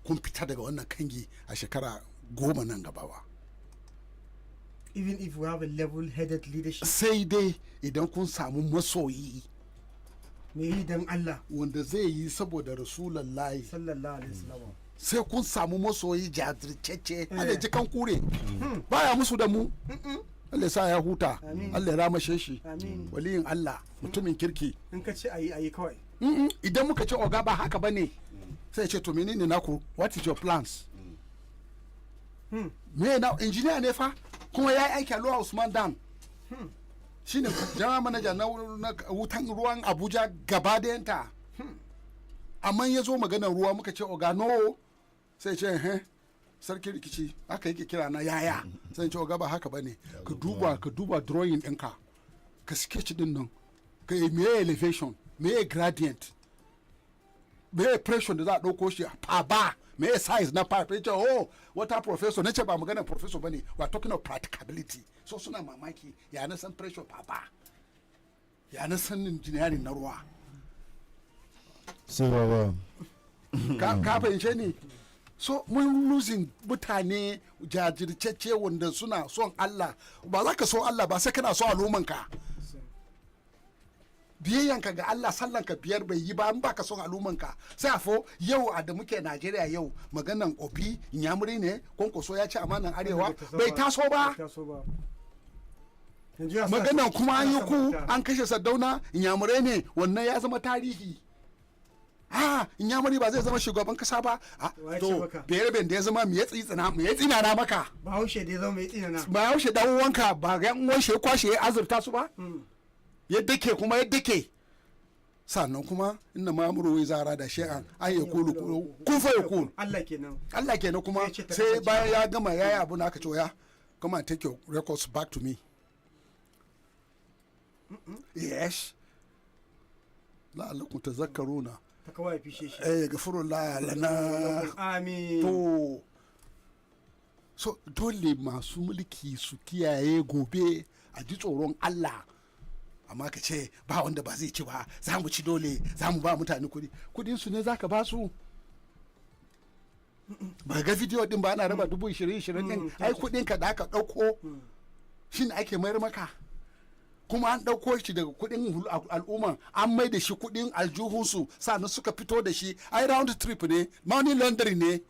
kun fita daga wannan kangi a shekara 10 nan gaba ba. Even if we have a level-headed leadership. Sai dai idan kun samu masoyi. Me yi dan Allah. Wanda zai yi saboda Rasulullahi. Sallallahu alaihi wasallam. Sai kun samu masoyi jajircece. Allah ji kan kure. Baya musu da mu. Allah sa ya huta. Allah ya ramashe shi. Waliyin Allah mutumin kirki. In ka ce ayi kawai. Idan muka ce oga ba haka bane. Sai ce to menene naku, what is your plans? Me na engineer ne fa kuma ya yi aiki a Lower Usman Dam. Shine general manager na wutan ruwan Abuja gaba da yanta. Amma ya zo maganar ruwa muka ce oga no sai ce sarki rikici haka yake kira na yaya sai ce oga ba haka bane ka duba drawing ɗinka ka sketch din nan ka yi me elevation me gradient me pressure da za a ɗauko shi a ba me size na pipe ya ce wata professor na ce ba magana professor bane we are talking of practicability so suna mamaki ya na san pressure ba ya na san engineering na ruwa so ka fahimce ni so mun losing mutane jajircece wanda suna son Allah ba za ka so Allah ba sai kana so al'ummanka biyayyanka ga Allah sallanka biyar bai yi ba in baka son al'ummanka sai afo yau a da muke Najeriya yau maganan Obi Nyamuri ne Konkoso ya ci amanan Arewa bai taso ba maganan kuma an yi ku an kashe Sardauna Nyamure ne wannan ya zama tarihi Nyamuri ba zai zama shugaban kasa ba to bere da ya zama me ya tsina na maka Bahaushe da ya zama me ya tsina na Bahaushe dan uwanka ba ga uwan shi ya kwashe ya azurta su ba yadda ke kuma yadda ke sannan kuma inna ma'amuru wai zara da shi'an an ya kulu kun fa ya kulu Allah kenan kuma sai bayan ya gama ya yi abu na aka ya come and take your records back to me yes la'allakum tazakkaruna kawai fishe shi gafurullah lana amin to so dole masu mulki su kiyaye gobe a ji tsoron Allah amma ka ce ba wanda ba zai ci ba za mu ci dole za mu ba mutane kudin su ne zaka ba su ba ga video din ba ana raba 20,000 din ai kudin ka da aka dauko shine ake mayar maka kuma an dauko shi daga kudin al'umma an mai da shi kudin aljuhunsu sannan suka fito da shi ai round trip ne money laundering ne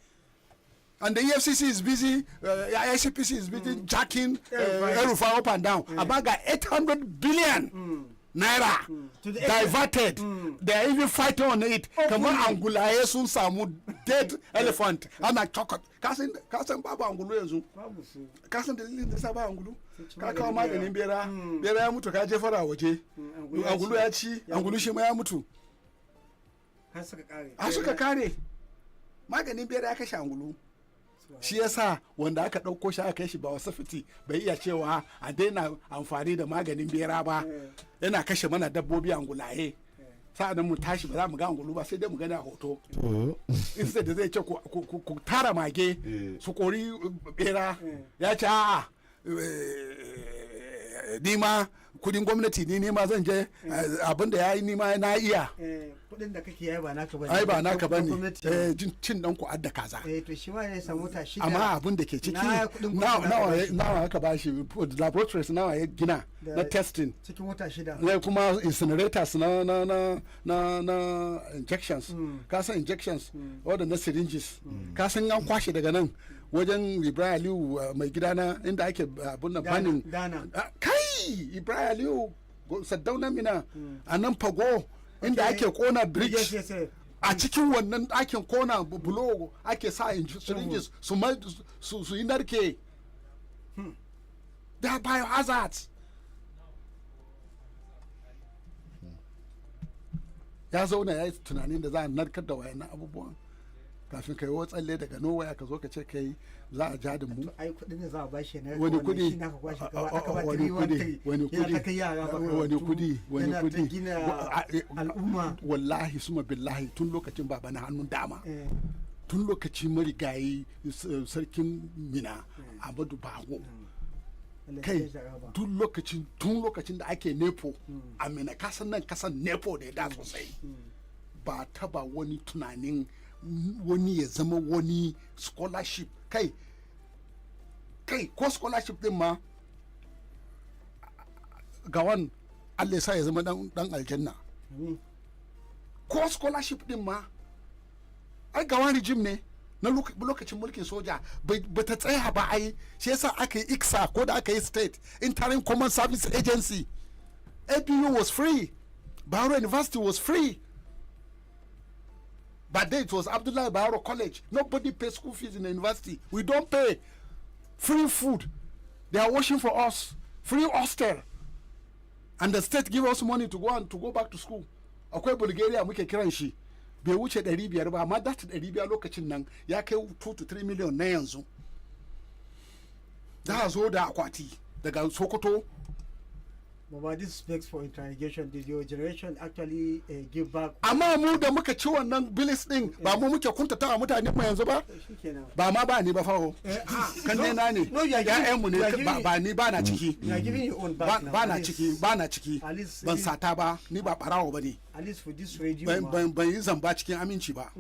and the EFCC is busy, ICPC is busy jacking Erufa up and down. About 800 billion naira diverted. They are even fighting on it. Come on, Angulaye sun samu dead elephant. Ana chocolate. Kasan babu angulu yanzu. Kasan dalilin da sa ba angulu. Ka kawo maganin bera. Bera ya mutu ka jefara waje. Angulu ya ci. Angulu shi ma ya mutu. Har suka kare. Maganin bera ya kashe angulu. Shi yasa wanda aka ɗauko shi aka kai shi ba wasu fiti bai iya cewa a daina amfani da maganin bera ba yana kashe mana dabbobi angulaye sa'adan mu tashi ba za mu ga angulu ba sai dai mu gani a hoto instead da zai ce ku tara mage su kori bera ya ce a'a nima kudin gwamnati ni ma zan je abinda ya yi nima na iya kudin da kake yi ba naka bane ai ba naka bane cin dan ku adda kaza to shi ma ne samu ta shida amma abin da ke ciki nawa aka bashi laboratories nawa ya gina na testing cikin wata shida ne kuma incinerators na injections ka san injections wadda na syringes ka san an kwashe daga nan wajen Ibrahim Aliyu mai gidana inda ake abun nan banin kai Ibrahim Aliyu Saddauna Mina a nan Fago inda ake kona bridge a cikin wannan ɗakin kona bulo ake sa syringes su yi narke da biohazards ya zauna ya yi tunanin da za a narkar da wayannan abubuwan kafin ka yi wa tsalle daga nowaya ka zo ka ce kai za a ja da mu ai kudin da za a bashi ne wani kudi al'umma wallahi suma billahi tun lokacin baba na hannun dama tun lokacin marigayi sarkin Mina Amadu Bago kai tun lokacin da ake nepo a Mina kasan nan kasan nepo da ya da sosai ba taba wani tunanin wani ya zama wani scholarship kai ko scholarship din ma gawan Allah sa ya zama dan aljanna ko scholarship din ma ai gawan regime ne na lokacin mulkin soja ba ta tsaya ba ai shi yasa aka yi ICSA ko da aka yi state interim common service agency APU was free Bahrain University was free. But then it was Abdullahi Bayero College. Nobody pays school fees in the university. We don't pay. Free food. They are washing for us. Free hostel. And the state give us money to go back to school. Akwai Bulgaria muke kiran shi. Bai wuce 500 ba, amma that 500 lokacin nan ya kai 2 to 3 million na yanzu. Za a zo da akwati daga Sokoto. But this speaks for interrogation. Did your generation actually give back? Amma mu da muka ci wannan bilis din ba mu muke kuntata mutane mu yanzu ba? Ba ma ba ni ba fawo. Kan ne na ne. Ya'yan mu ne ba ni ba na ciki. Ba na ciki. Ban sata ba, ni ba barawo ba ne. At least for this radio. Ban yi zamba cikin aminci ba.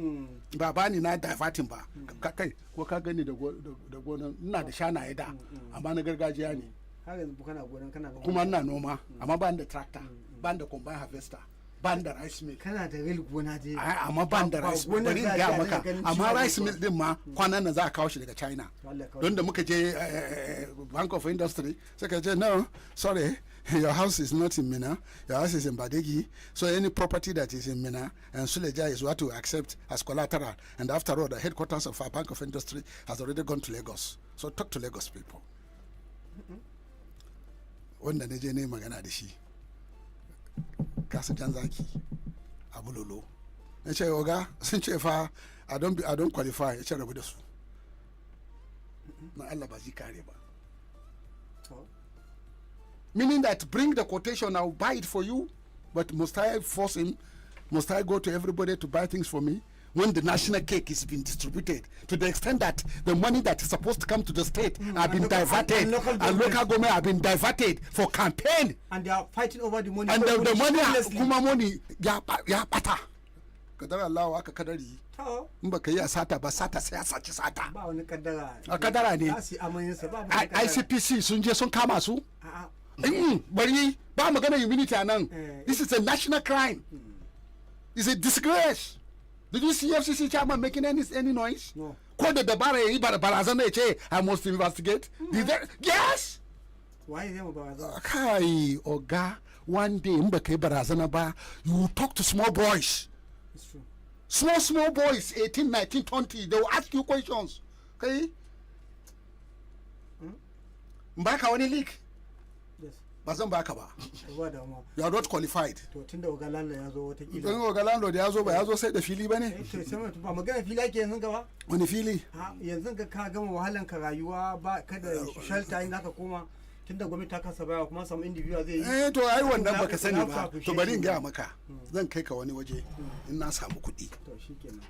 Ba ni na diverting ba. Kai ko ka gani da gonan ina da shanaye da amma na gargajiya ne. Kuma ina noma amma ban da tractor ban da combine harvester ban da rice mill kana da real gona dai amma ban da rice mill bari ga maka amma rice mill din ma kwanan nan za a kawo shi daga China don da muka je Bank of Industry sai ka ce no sorry your house is not in Mina your house is in Badeggi so any property that is in Mina and Suleja is what to accept as collateral and after all the headquarters of our Bank of Industry has already gone to Lagos so talk to Lagos people. Wanda na je ne magana da shi kasu jan zaki a bulolo ya ce oga sun ce fa I don't qualify ya ce rabu da su na Allah ba zai kare ba meaning that bring the quotation I'll buy it for you but must I force him Must I go to everybody to buy things for me? When the national cake is being distributed, to the extent that the money that is supposed to come to the state have been diverted, and local government have been diverted for campaign. And they are fighting over the money. And the money, kuma money, ya pata. Kadara Allah aka kadari. Mba kai sata ba sata sai saci sata. Ba wani kadara. A kadara ne. ICPC sun je sun kama su. Bari ba magana immunity anan. This is a national crime. It's a disgrace. Did you see FCC chairman making any noise? No. Ko da dabara yayi barazana ya ce I must investigate. Yes. Why is there barazana? Kai oga, one day in kai barazana ba, you talk to small boys. It's true. Small boys, 18, 19, 20, they will ask you questions. Okay? Mbaka wani leak? Yes. Bazan baka ba. You are not qualified. To tunda Ogalando ya zo wata kila. Don Ogalando da ya zo ba ya zo sai da fili bane? To sai mutum ba magana fili ake yanzu gaba. Wani fili? Yanzu ka gama wahalan ka rayuwa ba kada shelter in aka koma tunda gwamnati ta kasa baya kuma samu individual zai yi. To ai wannan baka sani ba. To bari in ga maka. Zan kai ka wani waje in na samu kuɗi. To shikenan.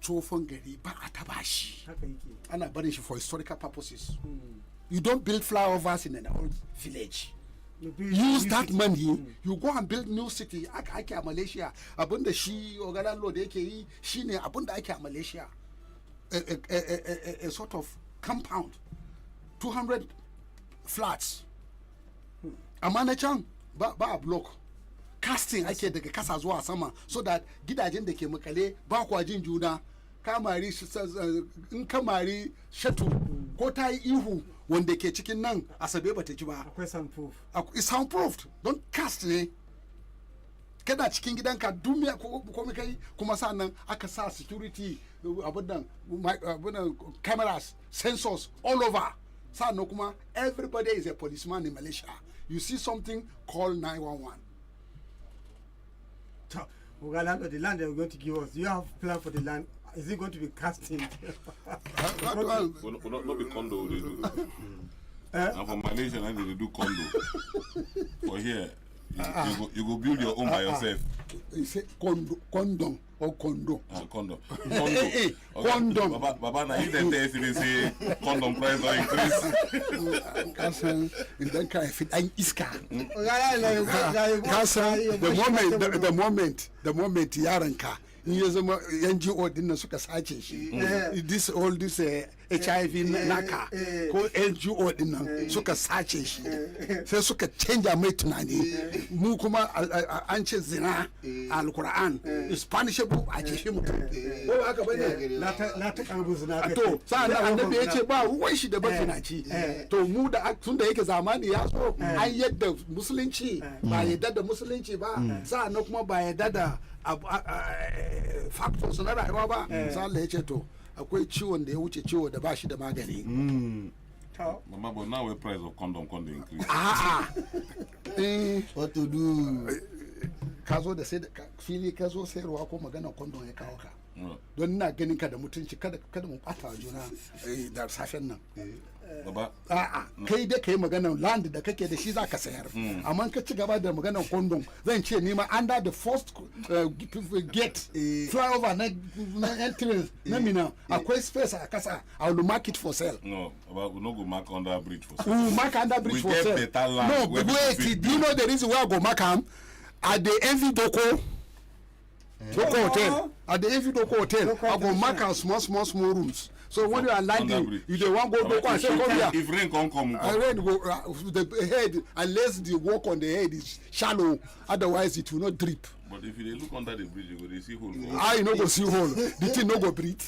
Tsofon gari ba a taba shi. Haka yake. Ana barin shi for historical purposes. You don't build flyovers in an old village. Use that money, you go and build new city. Ake a Malaysia. Abunda shi Ogalando da yake yi shine abunda ake a Malaysia. A sort of compound. 200 flats. Amma na can ba a block. Casting ake daga kasa zuwa sama so that gidajen da ke makale ba kwa jin juna. Kamari in kamari shatu ko ta yi ihu wanda ke cikin nan asabe ba ta ji ba. Akwai soundproof. It's soundproofed. Don cast ne. Kana cikin gidanka dumiya ko kai kuma sannan aka sa security abunan cameras, sensors all over. Sannan kuma everybody is a policeman in Malaysia. You see something, call 911. Ogalando, the land they are going to give us. Do you have plan for the land? Is it going to be casting? Will not be condo they do. And for Malaysia, they do condo. For here, you go build your own by yourself. You say condom or condo? Condo. Condom. Baba, now if they say condom price will increase. Kasan, then can fit an iska. The moment yaranka. NGO din nan suka sace shi this HIV naka ko NGO din nan suka sace shi sai suka canja mai tunani mu kuma an ce zina alquran is punishable a ce shi mutum ko haka bane la ta karbu zina to sai annabi ya ce ba ruwan shi da bazinaci to mu da tun da yake zamani ya so an yadda musulunci ba yadda da musulunci ba sa'an kuma ba yadda da factors na rayuwa ba misali ya ce to akwai ciwon da ya wuce ciwo da ba shi da magani Mama, but now the price of condom increase. What to do? Kazo da sai da fili kazo sayarwa ko magana condom ya kawo ka don ina ganin ka da mutunci kada mu bata juna da safen nan kai dai kai maganar land da kake da shi za ka sayar amma ka ci gaba da maganar condom zan ce ni ma under the first gate flyover na entrance na mina akwai space a kasa I will mark it for sale. No, we no go mark under bridge for sale. We mark under bridge for sale. We get better land. No, wait, do you know the reason why I go mark am? At the Envy Doko Hotel. At the Envy Doko Hotel, I go mark am small rooms. So when you are landing, you don't want to go Doko. I say come here. If rain come. Rain go the head unless the work on the head is shallow, otherwise it will not drip. But if you look under the bridge, you go see hole. You no go see hole. The thing no go breathe.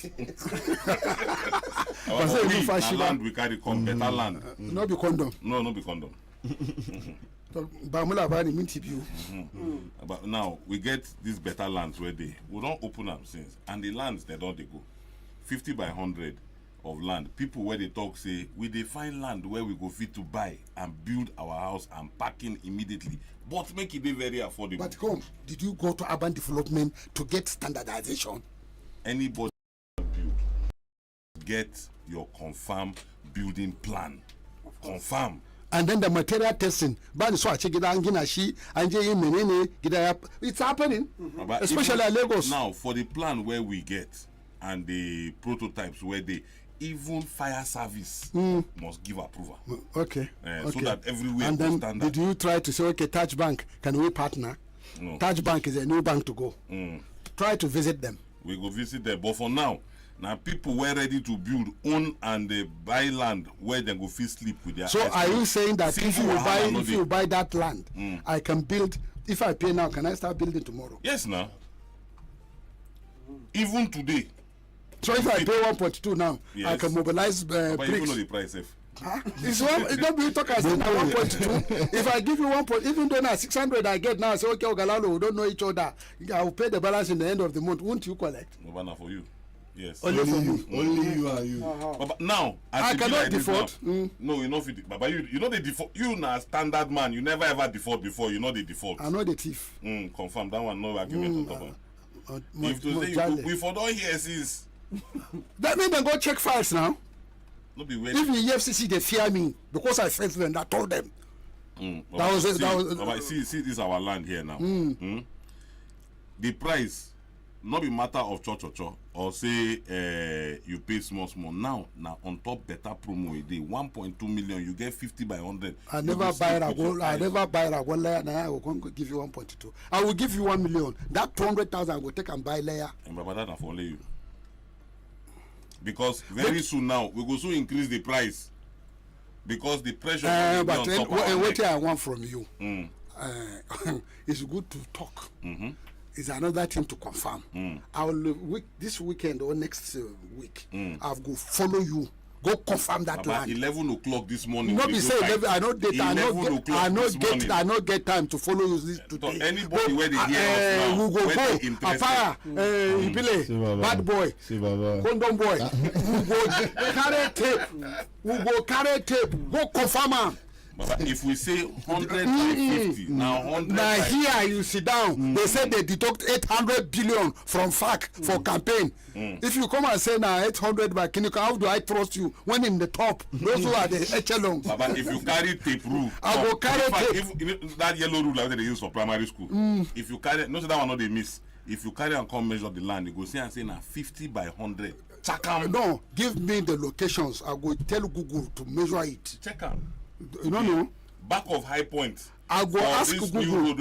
Land we carry better land. No be condom. No be condom. But now we get these better lands where we don't open them since, and the lands they don't go 50 by 100 of land. People where they talk say we dey find land where we go fit to buy and build our house and parking immediately, but make it be very affordable. But come, did you go to urban development to get standardization? Anybody build, get your confirmed building plan. Confirm. and then the material testing. It's happening, especially at Lagos. Now, for the plan where we get and the prototypes where they even fire service must give approval. Okay. So that everywhere and then standard. did you try to say, okay, Touch Bank, can we partner? No. Touch Bank is a new bank to go. Try to visit them. We go visit them, but for now people were ready to build, own and buy land where they go feel sleep with their. So are you saying that if you buy that land, I can build? If I pay now, can I start building tomorrow? Yes, now. Even today. So if I pay 1.2 now, yes. I can mobilize but bricks. you know the price, if. It's not be talk as 1.2. If I give you 1. Even though now 600 I get now, I say okay, Ogalalo, we don't know each other. I will pay the balance in the end of the month. Won't you collect? No, but for you. Yes. Only you. Only you are you. But now, I cannot default. No, you know, but you know the default. You na standard man. You never ever default before. You know the default. I know the thief. Confirm that one. No argument on top of. If to say we for don't hear since. That means they go check files now. No be if the EFCC they fear me because I faced them, I told them. That was it. See, this is our land here now. The price, not be matter of cho or say you pay small. Now on top better promo the 1.2 million you get 50 by 100. I never buy a gold. I never buy a gold layer. Now I will give you 1.2. I will give you 1 million. That 200,000 I will take and buy layer. And but that for only you. Because very soon now we will soon increase the price because the pressure. But what I want from you, it's good to talk. It's another thing to confirm. I will this weekend or next week. I'll go follow you. Go confirm that about land. 11 o'clock this morning. Not be say 11. I not get time to follow you this today. Anybody where they hear us now, we go Afara, Ibile, bad boy, condom boy. We go carry tape. Go confirm am. But if we say 100 by 50, now 100 now here you sit down. They say they deduct 800 billion from FAC for campaign. If you come and say now 800 by Kinika, how do I trust you when in the top? Those who are the echelons. But if you carry tape rule, I will carry tape. If that yellow rule that they use for primary school, if you carry, no, that one not they miss. If you carry and come measure the land, you go see and say now 50 by 100. No, give me the locations. I will tell Google to measure it. Check out. You don't know? Back of High Point. I go ask Google.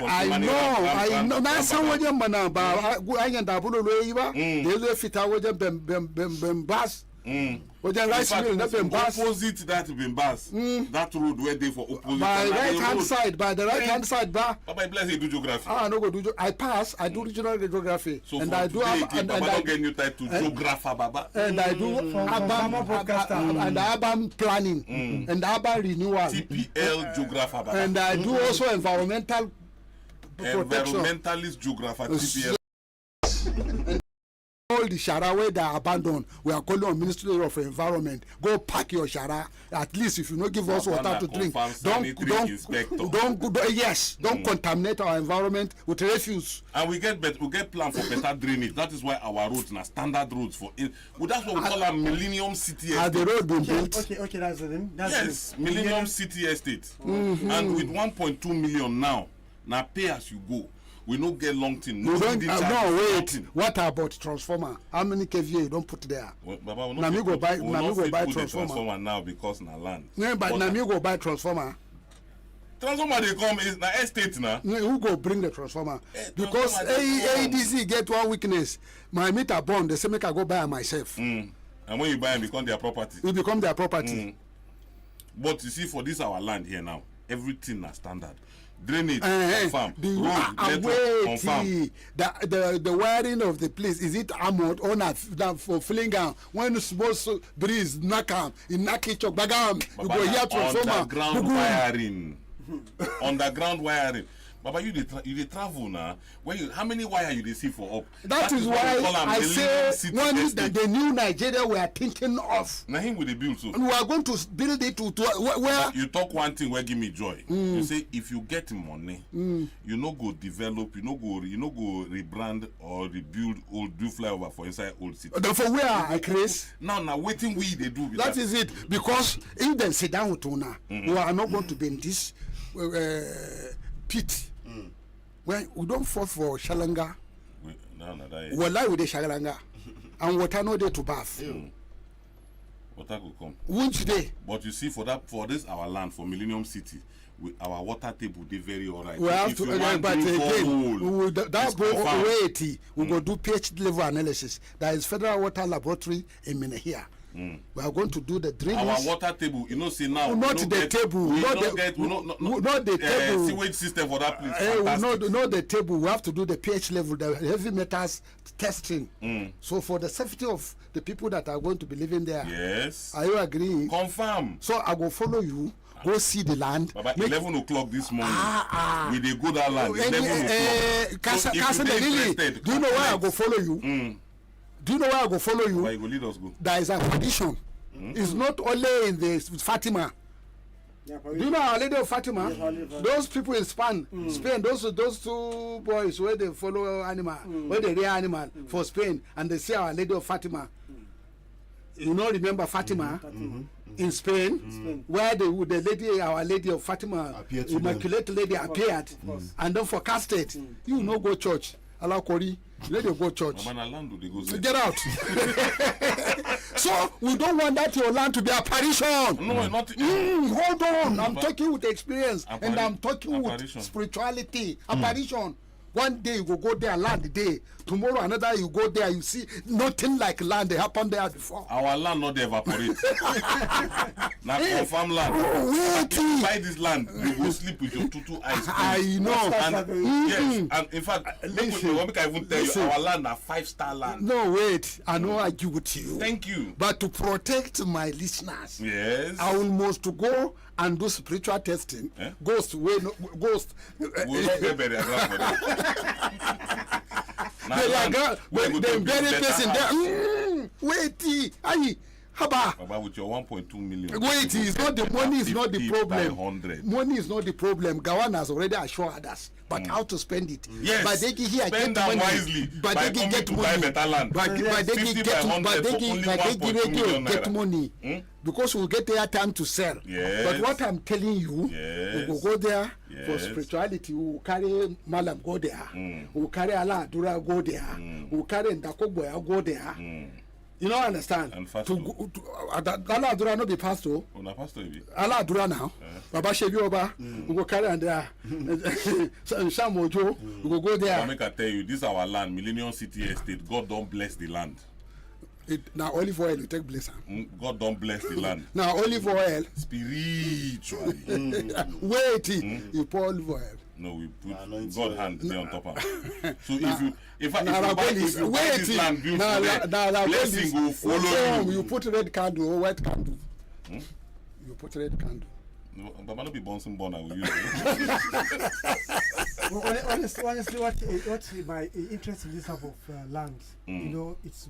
I know. Now someone just man, but I ain't that bull loiva. They fit out with them bus. With the rice mill, not them bus. Opposite that Bimbas. That road where they for opposite. By right hand side, by the right hand side, bar. Papa, bless you do geography. I no go do. I pass. I do regional geography, so and I do. And I don't get new title to geographer, Baba. And I do urban planning and urban renewal. TPL geographer, Baba. And I do also environmental protection. Environmentalist geographer, TPL. All the shara where they are abandoned, we are calling on Ministry of Environment. Go pack your shara. At least if you not give us water to drink, don't contaminate our environment with refuse. And we get plan for better drainage. That is why our roads are standard roads for it. Well, that's what we call a Millennium City Estate. Has the road been built? Okay, that's the name. Yes, Millennium City Estate. And with 1.2 million now pay as you go. We don't get long thing. No, wait. What about transformer? How many kVA you don't put there? Baba, now me go buy transformer now because na land. Yeah, but now me go buy transformer. Transformer they come is na estate now. Who go bring the transformer? Because AEDC get one weakness. My meter bond, they say make I go buy it myself. And when you buy it, become their property. It become their property. But you see, for this our land here now, everything is standard. Drainage, confirm. The wiring of the place, is it armored or not for flinga? When small breeze knock each of bagam, you go here transformer. Underground wiring. Underground wiring. Baba, you dey travel now. How many wire you dey see for up? That is why I say when the new Nigeria we are thinking of. Now him with the build so. And we are going to build it to where. You talk one thing where give me joy. You say if you get money, you no go develop, you no go rebrand or rebuild old do flyover for inside old city. For where I create. Now waiting we they do. That is it, because if they sit down with Una, we are not going to be in this pit. When we don't fall for Shalanga, we lie with the Shalanga, and water no day to bath. Water will come. Which day? But you see, for this our land for Millennium City, our water table they very alright. We have to, but again, that way we go do pH level analysis. There is Federal Water Laboratory in Minahia. We are going to do the drainage. Our water table, you know, see now. Not the table. Not the table. Sewage system for that place. Not the table. We have to do the pH level, the heavy metals testing. So for the safety of the people that are going to be living there. Yes. Are you agreeing? Confirm. So I will follow you. Go see the land. About 11 o'clock this morning. We dey go that land. 11 o'clock. So do you know where I go follow you? Do you know where I go follow you? Why you go lead us go? There is a condition. It's not only in the Fatima. Do you know Our Lady of Fatima? Those people in Spain, those two boys where they follow animal, where they rear animal for Spain, and they say Our Lady of Fatima. You know, remember Fatima in Spain, where the lady, Our Lady of Fatima, Immaculate Lady appeared, and then forecasted. You know, go church. Allah Kori. Let you go church. Get out. So we don't want that your land to be apparition. No, not. Hold on. I'm talking with experience, and I'm talking with spirituality. Apparition. One day you go there, land day. Tomorrow another you go there, you see nothing like land they happened there before. Our land not evaporate. Now confirm land. Wait. Buy this land, you go sleep with your two eyes. I know. And, yes, and in fact, listen, I even tell you, our land are 5-star land. No, wait. I know I give it to you. Thank you. But to protect my listeners, yes, I will must to go and do spiritual testing. Ghost. We'll not get buried for that. They bury person there. Wait, Haba. Baba, with your 1.2 million. Wait, it's not the money is not the problem. 100. Money is not the problem. Gawan has already assured us. But how to spend it? Yes. Badeggi here spend get money. Wisely. Badeggi get money. Buy better land. Badeggi Radio get money. Because we'll get their time to sell. Yes. But what I'm telling you, we will go there for spirituality. We will carry Malam go there. We will carry Allah Adura go there. We will carry Ndakogboya go there. You don't understand? And fast Allah Adura no be pastor. Pastor be. Allah Adura now. Baba Shebi Oba. We go carry and there. Shamojo. We go go there. I make I tell you, this is our land, Millennium City Estate. God don't bless the land. Now olive oil will take blessing. God don't bless the land. Now olive oil. Spiritually. Wait, you pour olive oil. No, we put God hand there on top of it. So if I buy this land built blessing will follow you. You put red candle or white candle. You put red candle. No, but not be Bonson Bonner. I will use it. Honestly, what's my interest in this type of lands? You know, it's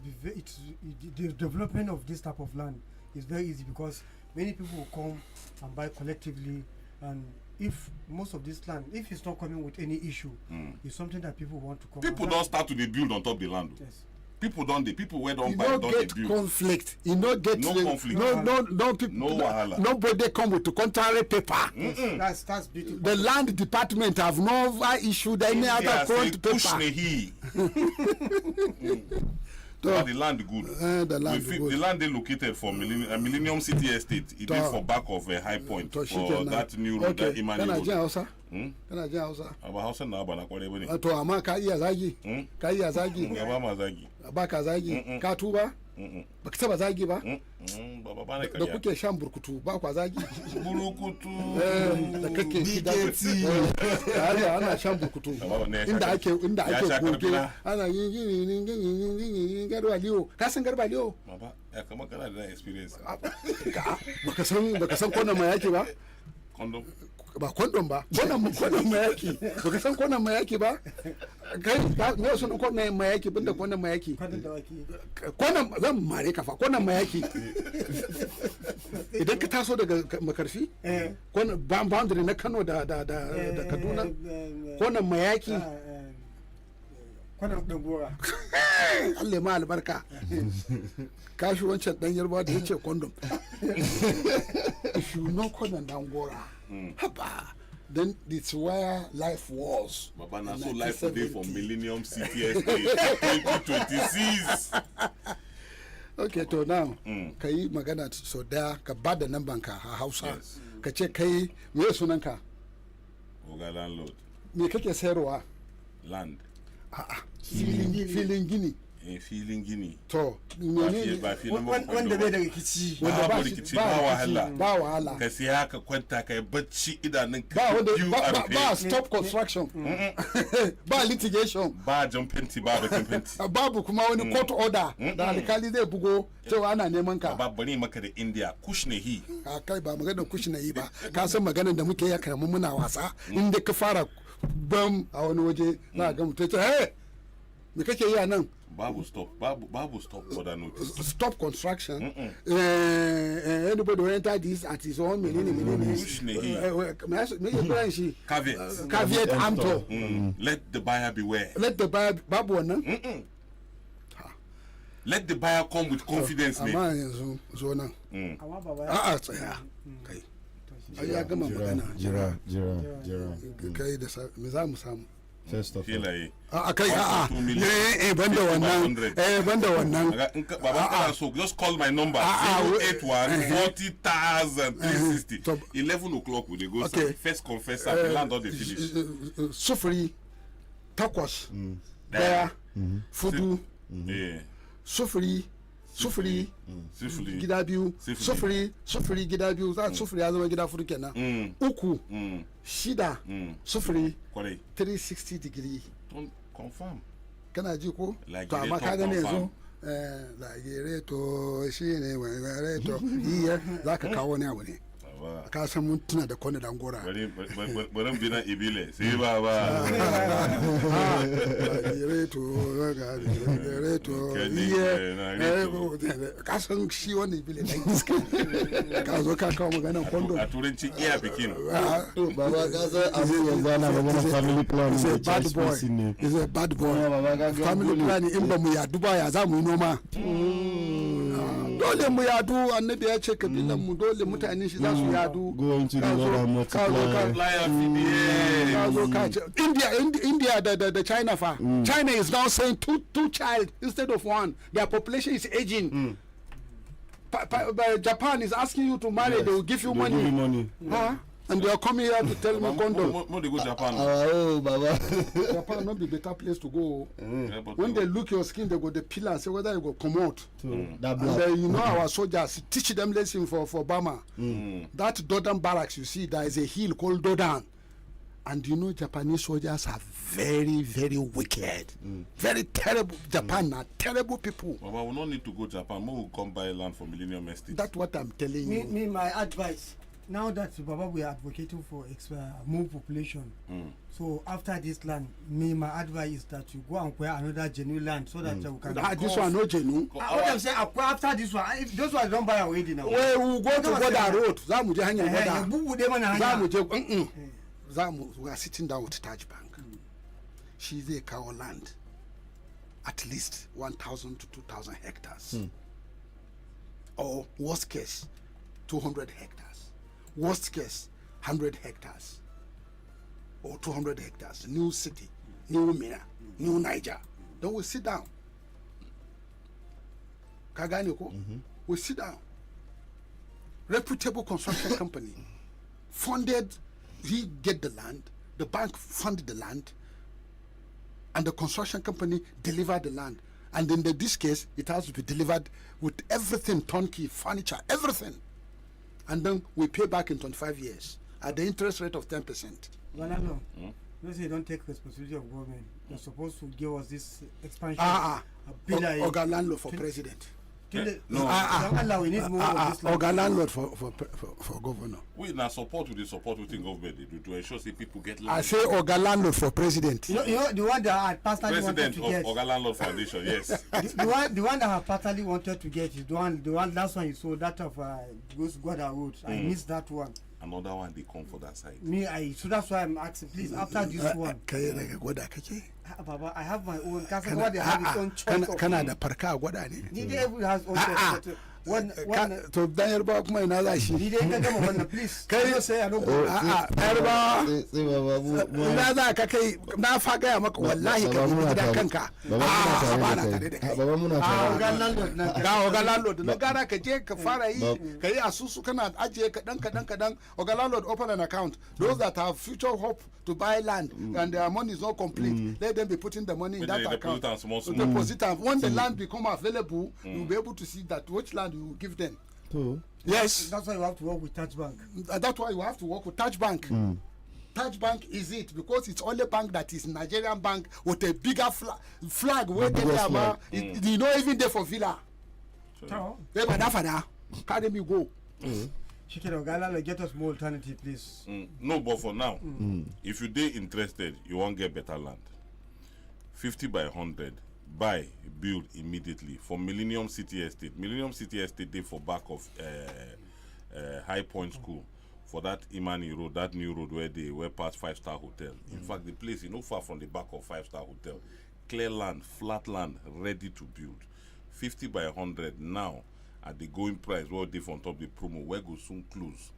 the development of this type of land is very easy because many people will come and buy collectively, and if most of this land, if it's not coming with any issue, it's something that people want to come. People don't start to build on top of the land. Yes. People don't. People where don't buy, don't get build. Conflict. You not get conflict. No people. No wahala. Nobody come with the contrary paper. That's beautiful. The land department have never issued any other front paper. The land good. The land good. The land they located for Millennium City Estate. It is for back of a high point for that new road, that Imani road. Kana jin Hausa? Aba Hausa na ba na kware bane. To amma ka iya zagi? Ka iya zagi? Ba ma zagi. Ba ka zagi? Ka tuba? Ba ka taba zagi ba? Ba ne da kuke shan burkutu ba kwa zagi? Burkutu. Da kake bigeti. Ana shan burkutu. Inda ake goge. Ana yin garba liyo. Ka san garba liyo? Baba, ya kama kana da experience. Baka san kona mai yake ba? Condom? Ba condom ba. Condom mayaki. Baka san condom mayaki ba? Kai me sunan condom mayaki banda condom mayaki? Condom zan mare ka fa condom mayaki. Idan ka taso daga makarfi? Condom boundary na Kano da Kaduna. Condom mayaki. Condom gora. Allah ma albarka. Kashi wancan dan yarba da yace condom. If you know condom dan gora. Haba. Then it's where life was. Baba, na so life today for Millennium City Estate 2026. Okay, to now, kai magana so da ka ba da namban ka a Hausa. Ka ce kai me sunan ka? Oga landlord. Me kake sayarwa? Land. Filin gini. Filin gini. To, wanda bai da rikici. Wanda ba rikici ba wahala. Ba wahala. Ka siya ka kwanta ka bacci idanun ka ba biyu a rufe. Ba stop construction. Ba litigation. Ba jan fenti ba bakin fenti. Babu kuma wani court order da alkali zai bugo cewa ana neman ka. Ba bari maka da India kush ne hi. Kai ba magana kush ne hi ba. Ka san maganar da muke yi kamar muna wasa inda ka fara bam a wani waje za ga mutum ce hey me kake yi a nan? Babu stop order notice. Stop construction. Anybody will enter this at his own caveat emptor. Let the buyer beware. Let the buyer babu wannan. Let the buyer come with confidence. Amma yanzu zo nan. A'a tsaya. Kai. Ai ya gama magana. Jira. Kai da me za mu samu? First of all. Kai banda wannan. Baba kana so just call my number 081-40,360. 11 o'clock we dey go. First confessor, the land don dey finish. Sufuri takwas daya fudu sufuri gida biyu sufuri gida biyu za sufuri ya zama gida fudu kenan uku shida sufuri 360 degree confirm kana ji ko to amma ka gane yanzu lagireto shine lagireto iya zaka kawo ne abu ne ka san mun tuna da kone dan gora bari bina ibile sai baba reto iya ka san shi wannan ibile dan iska ka zo ka kawo magana kondo a turanci iya bikin baba ka san abu ya zana magana family plan is a bad boy family plan in ba mu ya duba ya za mu yi noma dole mu yadu annabi ya ce kabilan mu dole mutane shi za su yadu India da China fa China is now saying two child instead of one. Their population is aging. Japan is asking you to marry. They will give you money. Huh? And they are coming here to tell me condom. When they go Japan, Baba. Japan not be better place to go. When they look your skin, they go the pillar and say whether you go come out. And you know our soldiers teach them lesson for Burma. That Dodan barracks, you see, there is a hill called Dodan. And you know Japanese soldiers are very, very wicked. Very terrible. Japan are terrible people. Baba, we don't need to go Japan. We will come buy land for Millennium Estate. That's what I'm telling you. Me, my advice. Now that Baba, we are advocating for more population. So after this land, my advice is that you go and acquire another genuine land so that you can. This one no genuine. What I'm saying, after this one, if those ones don't buy already now. We will go to Border Road. We are sitting down with Taj Bank. She's a cow land, at least 1,000 to 2,000 hectares, or worst case, 200 hectares. Worst case, 100 hectares or 200 hectares. New city, new Mina, new Niger. Then we sit down. Kaganiko, we sit down. Reputable construction company funded. He get the land. The bank funded the land, and the construction company delivered the land. And in this case, it has to be delivered with everything, turnkey, furniture, everything. And then we pay back in 25 years at the interest rate of 10%. No, say don't take responsibility of government. You're supposed to give us this expansion. Oga landlord for president. Allah, we need more of this land. Organ landlord for governor. We now support with within government they do to ensure say people get land. I say organ landlord for president. You know the one that I personally President wanted to get. of Organ Landlord Foundation, yes. the one that I personally wanted to get is the one last one you saw, that of goes Gwada Road. I missed that one. Another one they come for that side. So that's why I'm asking, please, after this one. Baba, I have my own. They have its own choice. Canada parka Gwada ne. Everyone has own choice. To dan yarba kuma ina za shi. Ni dai ka gama wannan, please. Kai say I don't go. Yarba. Ina za ka kai na fa gaya maka wallahi ka yi gida kanka. Ba na tare da kai. Baba muna tare. Ga Organ landlord na gara ka je ka fara yi ka yi asusu kana ajiye kadan. Organ landlord open an account. Those that have future hope to buy land and their money is not complete, let them be putting the money in that account. Deposit and when the land become available, you'll be able to see that which land you give them. Yes. That's why you have to work with Touch Bank. That's why you have to work with Touch Bank. Touch Bank is it because it's only bank that is Nigerian bank with a bigger flag where they are. You know, even there for Villa. Carry me go. Chicken Ogala, get us more alternative, please. No, but for now, if you dey interested, you won't get better land. 50 by 100, buy, build immediately for Millennium City Estate. Millennium City Estate dey for back of High Point School. For that Imani Road, that new road where past 5-star hotel. In fact, the place is not far from the back of 5-star hotel. Clear land, flat land, ready to build. 50 by 100 now. At the going price, what they on top the promo, where go soon close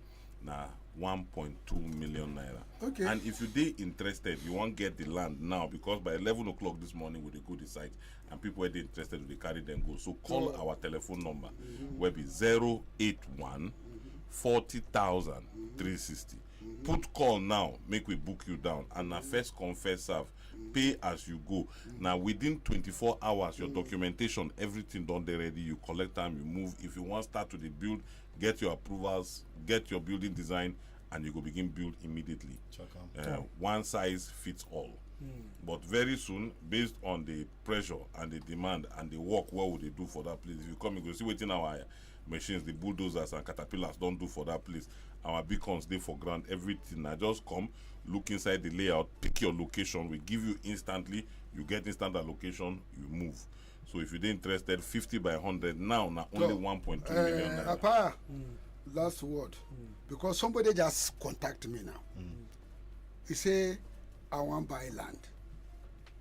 now 1.2 million naira. Okay. And if you dey interested, you won't get the land now because by 11 o'clock this morning we dey go the site and people who are interested they carry them go. So call our telephone number, where be 081 40,000 360. Put call now, make we book you down, and na first come first serve. Pay as you go. Now within 24 hours, your documentation, everything done there ready. You collect time, you move. If you want to start to the build, get your approvals, get your building design, and you go begin build immediately. One size fits all. But very soon, based on the pressure and the demand and the work, what would they do for that place? If you come, you go see waiting our machines, the bulldozers and caterpillars don't do for that place. Our beacons they for ground, everything. I just come, look inside the layout, pick your location, we give you instantly, you get instant allocation, you move. So if you're interested, 50 by 100 now only 1.2 million naira. Apa, last word. Because somebody just contacted me now. He say, I want to buy land.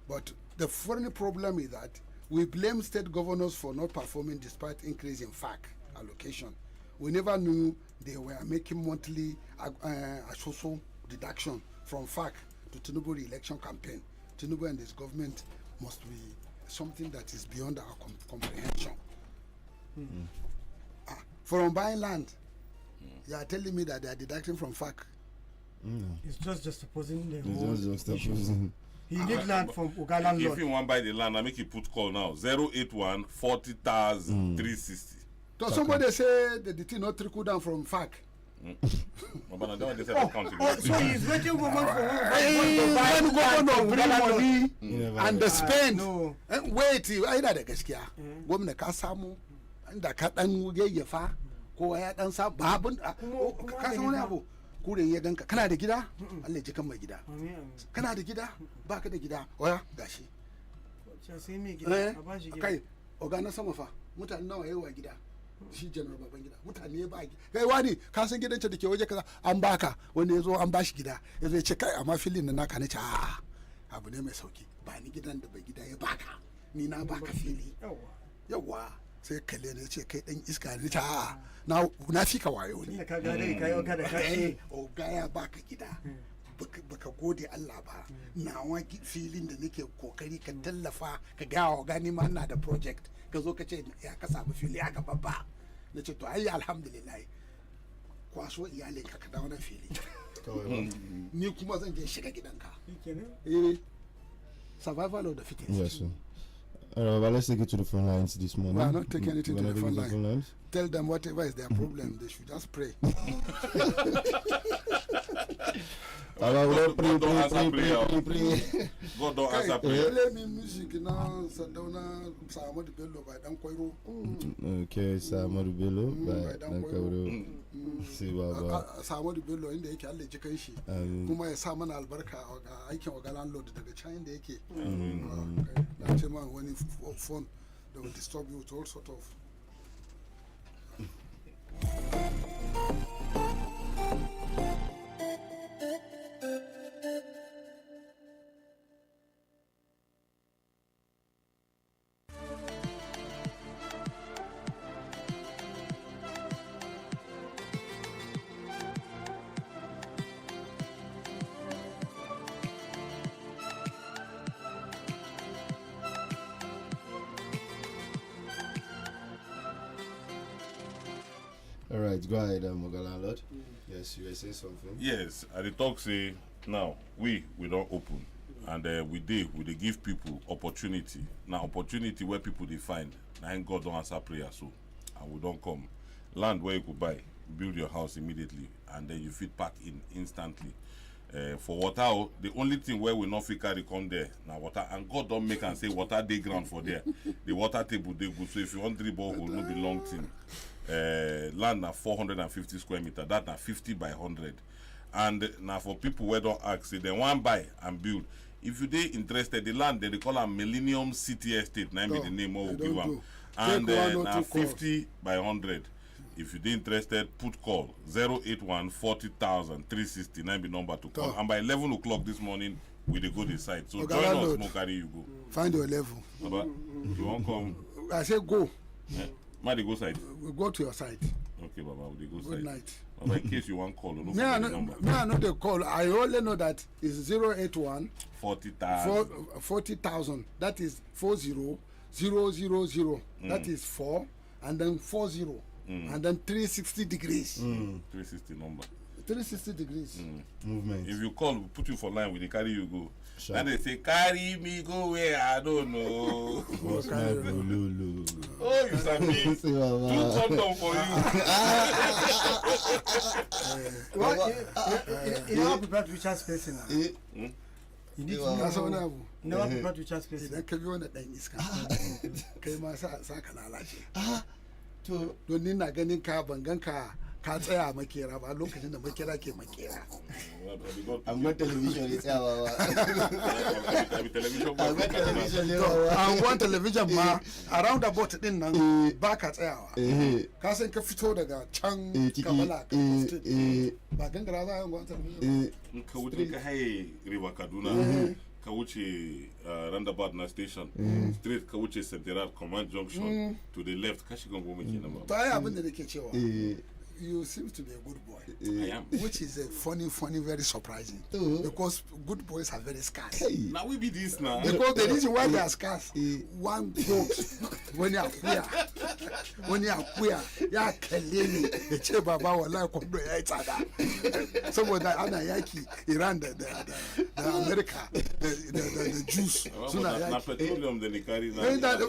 But the funny problem is that we blame state governors for not performing despite increase in FAC allocation. We never knew they were making monthly social deduction from FAC to Tinubu election campaign. Tinubu and his government must be something that is beyond our comprehension. From buying land, you are telling me that they are deducting from FAC. It's just opposing the It's whole just issue. He need land from Ogala If you want to buy the land, I make you put call now 081 40,000 360. So somebody say that the thing not trickle down from FAC. So he's waiting for when governor bring money and the spend. Wait, ai da gaskiya. Gwamnati ka samu inda ka dan yayyafa ko ya dan sa babun ka san wani abu. Kuren ya ganka kana da gida? Allah ya ji kan mai gida. Kana da gida? Baka da gida. Oya gashi. Sai me gida? A bashi gida. Kai, oga na sama fa. Mutane nawa yayi wa gida? Shi janar baban gida. Mutane ba gida. Kai wani ka san gidan da ke waje kaza an baka wanda yazo an bashi gida. Yazo ya ce kai amma filin nan naka ne ce a abu ne mai sauki. Ba ni gidan da bai gida ya baka. Ni na baka fili. Yawa. Sai kalle ne ce kai dan iska ne ta na fika wayo ne ka gane kai oga da kashi oga ya baka gida baka gode Allah ba nawa filin da nake kokari ka tallafa ka ga oga ni ma ina da project ka zo ka ce ya ka samu fili aka babba nace to ai alhamdulillah kwaso iyalin ka dawo na fili ni kuma zan je shiga gidanka survival of the fittest. Yes, sir. But let's take it to the phone lines this morning. We are not taking anything to the phone lines. Tell them whatever is their problem, they should just pray. God don't answer prayer. God don't answer prayer. Play me music now, Sadona, Samad Bello by Dan Koiro. Okay, Samad Bello by Dan Koiro. See, Baba. Samad Bello in the Eke Education. Kuma Saman Alberca, I can go landlord the China in the Eke. That's a man when you phone, they will disturb you with all sort of. All right, go ahead, Mogala Lord. Yes, you were saying something. Yes, and the talk say now we don't open, and we give people opportunity. Now opportunity where people they find. Now God don't answer prayer, so and we don't come. Land where you could buy, build your house immediately, and then you fit pack in instantly. For water, the only thing where we not fit carry come there now water, and God don't make and say water dey ground for there. The water table they good. So if you want 3 borehole, no be long thing. Land na 450 square meter, that na 50 by 100, and now for people where don't ask, say they want buy and build. If you they interested, the land they call a Millennium City Estate, name be the name of give one, and now 50 by 100. If you they interested, put call 081 40,000 360, name be number to call, and by 11 o'clock this morning we dey go the site. So join us, no carry you go. Find your level. Baba, you won't come. I say go. Might they go site? We go to your site. Okay, Baba, we go site. Good night. Baba, in case you want call, no I know the call. I only know that is 081 40,000. That is 40000. That is 4 and then 40 and then 360 degrees. 360 number. 360 degrees. Movement. If you call, we put you for line, we dey carry you go. Sure. And they say, carry me go where I don't know. What's my Lulu? Oh, you sabi. See, Baba. 2 condom for You never prepared to recharge space now. You need to know. That's all now. Never prepared to recharge space. Idan ka bi wani ɗan iska, kai ma sa ka lalace. To Don ni na ganin ka ban gan ka tsaya makera ba lokacin da makera ke makera. I'm not television, it's our. I'm television. An gwan television ma around about din nan ba ka tsayawa. Ka san ka fito daga can kabala ka ba gangara za a gwan television. Ka wuce ka haye River Kaduna. Ka wuce roundabout na station. Straight ka wuce Central Command Junction to the left. Ka shiga goma kenan ba. To ai abin da nake cewa. You seem to be a good boy. I am. Which is a funny, very surprising. Because good boys are very scarce. Now we be this now. Because the reason why they are scarce, one goat, when you are queer, you are killing the Chebaba or like someone that Anna Yaki, Iran, the America, the Jews. So now petroleum then they carry now.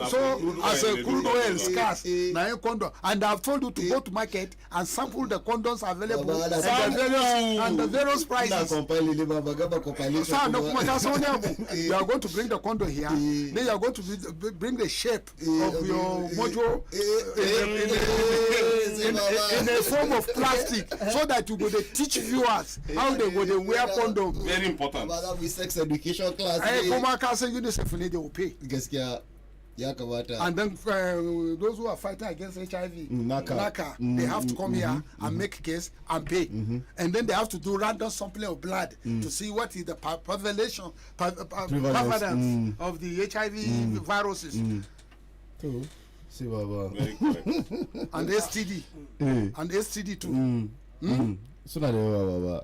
So as a crude oil scarce, and I've told you to go to market and sample the condoms available and the various prices. You are going to bring the condom here, then you are going to bring the shape of your module in a form of plastic so that you go to teach viewers how they go to wear condom. Very important. We sex education class. UNICEF they will pay. And then those who are fighting against HIV, NACA, they have to come here and make case and pay. And then they have to do random sampling of blood to see what is the prevalence of the HIV viruses. See, Baba. Very correct. And STD. And STD too. So now, Baba.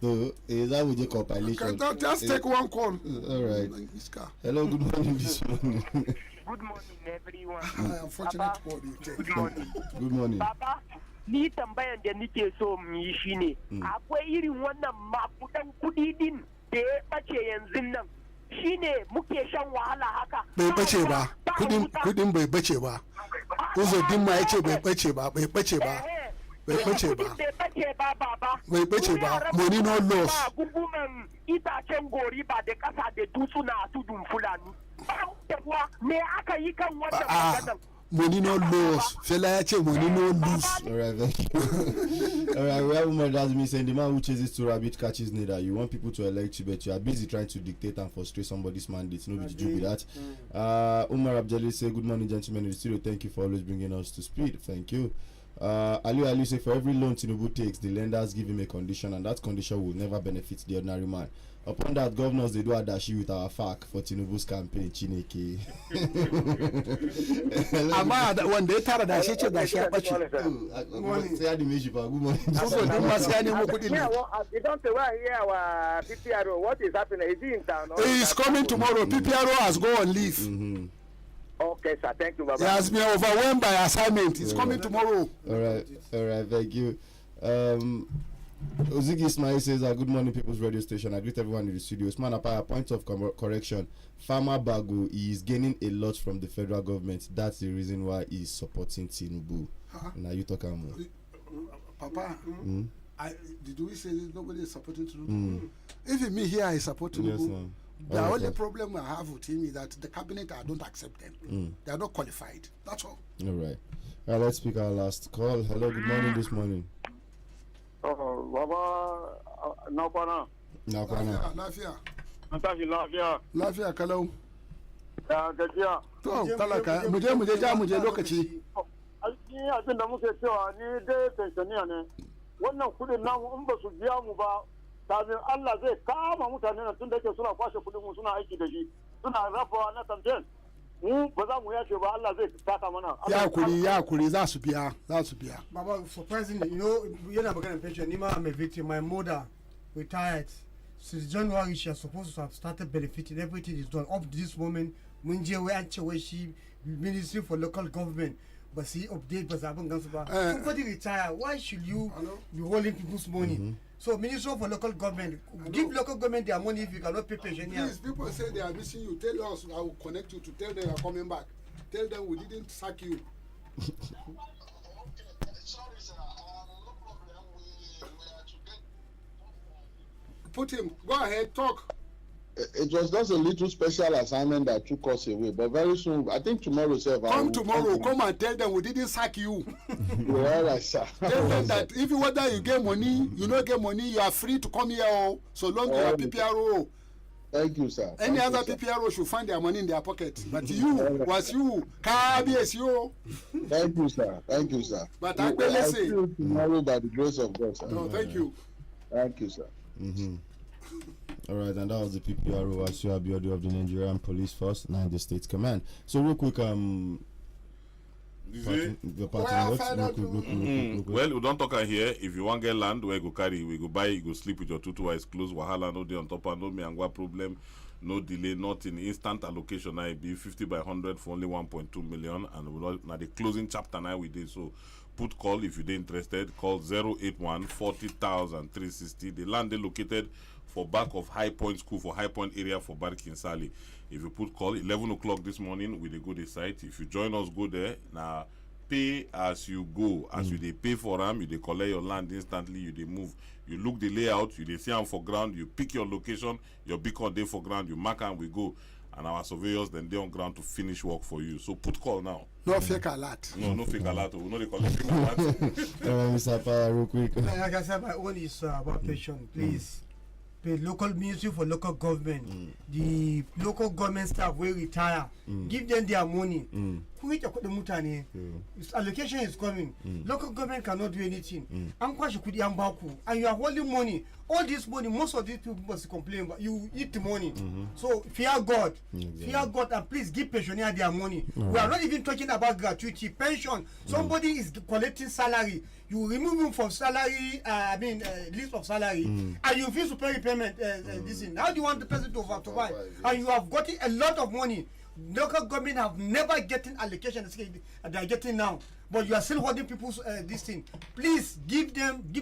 So, is that with the compilation? Just take one call. All right. Hello, good morning this morning. Good morning, everyone. Unfortunate call you take. Good morning. Good morning. Baba, ni tambayan da nike so mu yi shine, akwai irin wannan makudan kudi din da ya bace yanzu nan. Shine muke shan wahala haka. Bai bace ba. Kudin bai bace ba. Uzo din ma yace bai bace ba. bai bace ba bai bace ba baba bai bace ba money no loss gungumen itacen gori ba da kasa da dutsuna a tudun fulani ba da kuwa me aka yi kan wannan maganar money no loss fela ya ce money no lose. Alright, thank you. Alright, we have Umar Dazmi saying the man who chases to rabbit catches neither. You want people to elect you, but you are busy trying to dictate and frustrate somebody's mandate. No, did you do that? Umar Abjali say, good morning, gentlemen in the studio. Thank you for always bringing us to speed. Thank you. Ali say, for every loan Tinubu takes, the lenders give him a condition, and that condition will never benefit the ordinary man. Upon that, governors, they do adashi with our FAC for Tinubu's campaign, Chineke. Amma when they tara da shi ce da shi ya ɓace. Good morning. Say the Meji, good morning. So don ma sai ya nemo kuɗi ne. You don't say why here our PPRO, what is happening? Is he in town? He is coming tomorrow. PPRO has gone on leave. Mm-hmm. Okay, sir. Thank you, Baba. He has been overwhelmed by assignment. He's coming tomorrow. All right, thank you. Ozigi Ismail says, good morning, People's Radio Station. I greet everyone in the studio. Usman Apaya, point of correction. Farmer Bago is gaining a lot from the federal government. That's the reason why he's supporting Tinubu. Now you talk more. Papa, did we say nobody is supporting Tinubu? Even me here, I support Tinubu. Yes, the only problem I have with him is that the cabinet, I don't accept them. They are not qualified. That's all. All right. Let's pick our last call. Hello, good morning this morning. Baba, Napana. Lafiya kalau. Ya gajiya. To, talaka, muje lokaci. Ni abin da muke cewa ni dai pensioniya ne. Wannan kudin namu in ba su biya mu ba, kafin Allah zai kama mutane nan tun da yake suna kwashe kudin mu suna aiki da shi. Suna rafawa na campaign. Mu ba za mu yace ba Allah zai saka mana. Ya kuri za su biya. Baba, surprisingly, you're not going to pension. I'm a victim. My mother retired. Since January, she is supposed to have started benefiting. Everything is done. Up to this moment, where she Ministry for Local Government. But see, update, but somebody retire. Why should you be holding people's money? So, Ministry for Local Government, give local government their money if you cannot pay pensioners. Please, people say they are missing you. Tell us, I will connect you to tell them you are coming back. Tell them we didn't sack you. Sorry, sir. No problem. We are to get. Put him. Go ahead, talk. It was just a little special assignment that took us away, but very soon, I think tomorrow, sir. Come and tell them we didn't sack you. Well, sir. Tell them that if whether you get money, you don't get money, you are free to come here, so long you are PPRO. Thank you, sir. Any other PPRO should find their money in their pocket, but you, was you, KBS. Thank you, sir. Thank you, sir. But I will say tomorrow by the grace of God, sir. No, thank you. Thank you, sir. All right, and that was the PPRO Asu Abiodun of the Nigerian Police Force, Niger State Command. So real quick, Well, we don't talk here. If you want to get land, where you go carry, we go buy, you go sleep with your two eyes closed. Wahala no day on top, and no me and problem, no delay, nothing. Instant allocation. I be 50 by 100 for only 1.2 million, and we now the closing chapter now we did. So put call if you're interested. Call 081 40,000 360. The land they located for back of High Point School for High Point area for Barking Sally. If you put call 11 o'clock this morning, we go the site. If you join us, go there. Now pay as you go. As you they pay for them, you they collect your land instantly, you they move. You look the layout, you they see them for ground, you pick your location, your beacon day for ground, you mark and we go. And our surveyors then they on ground to finish work for you. So put call now. No fake alert. No fake alert. We know they call it fake alert. Mr. Pa, real quick. Like I said, my own is about pension. Please. The local Ministry for Local Government, the local government staff will retire, give them their money. Allocation is coming. Local government cannot do anything. And you are holding money. All this money, most of these people must complain, but you eat the money. So fear God. Fear God, and please give pensioners their money. We are not even talking about gratuity. Pension. Somebody is collecting salary. You remove him from salary, list of salary, and you refuse to pay repayment. This thing. How do you want the person to survive? And you have gotten a lot of money. Local government have never gotten allocation they are getting now, but you are still holding people's this thing. Please give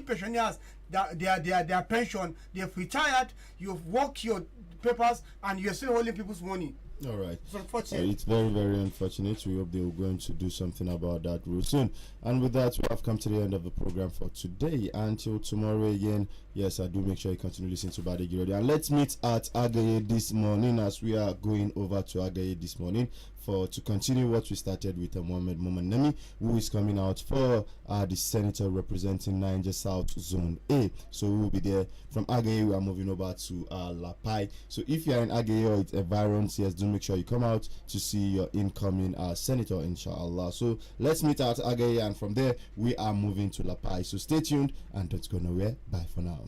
pensioners their pension. They've retired. You've worked your papers, and you're still holding people's money. All right. It's unfortunate. It's very, very unfortunate. We hope they are going to do something about that real soon. And with that, we have come to the end of the program for today. Until tomorrow again, yes, I do make sure you continue listening to Badeggi Radio. And let's meet at Agaye this morning as we are going over to Agaye this morning to continue what we started with Mohamed Momanemi, who is coming out for the senator representing Niger South Zone A. So we will be there. From Agaye, we are moving over to Lapai. So if you are in Agaye or its environs, yes, do make sure you come out to see your incoming senator, inshallah. So let's meet at Agaye, and from there we are moving to Lapai. So stay tuned and don't go nowhere. Bye for now.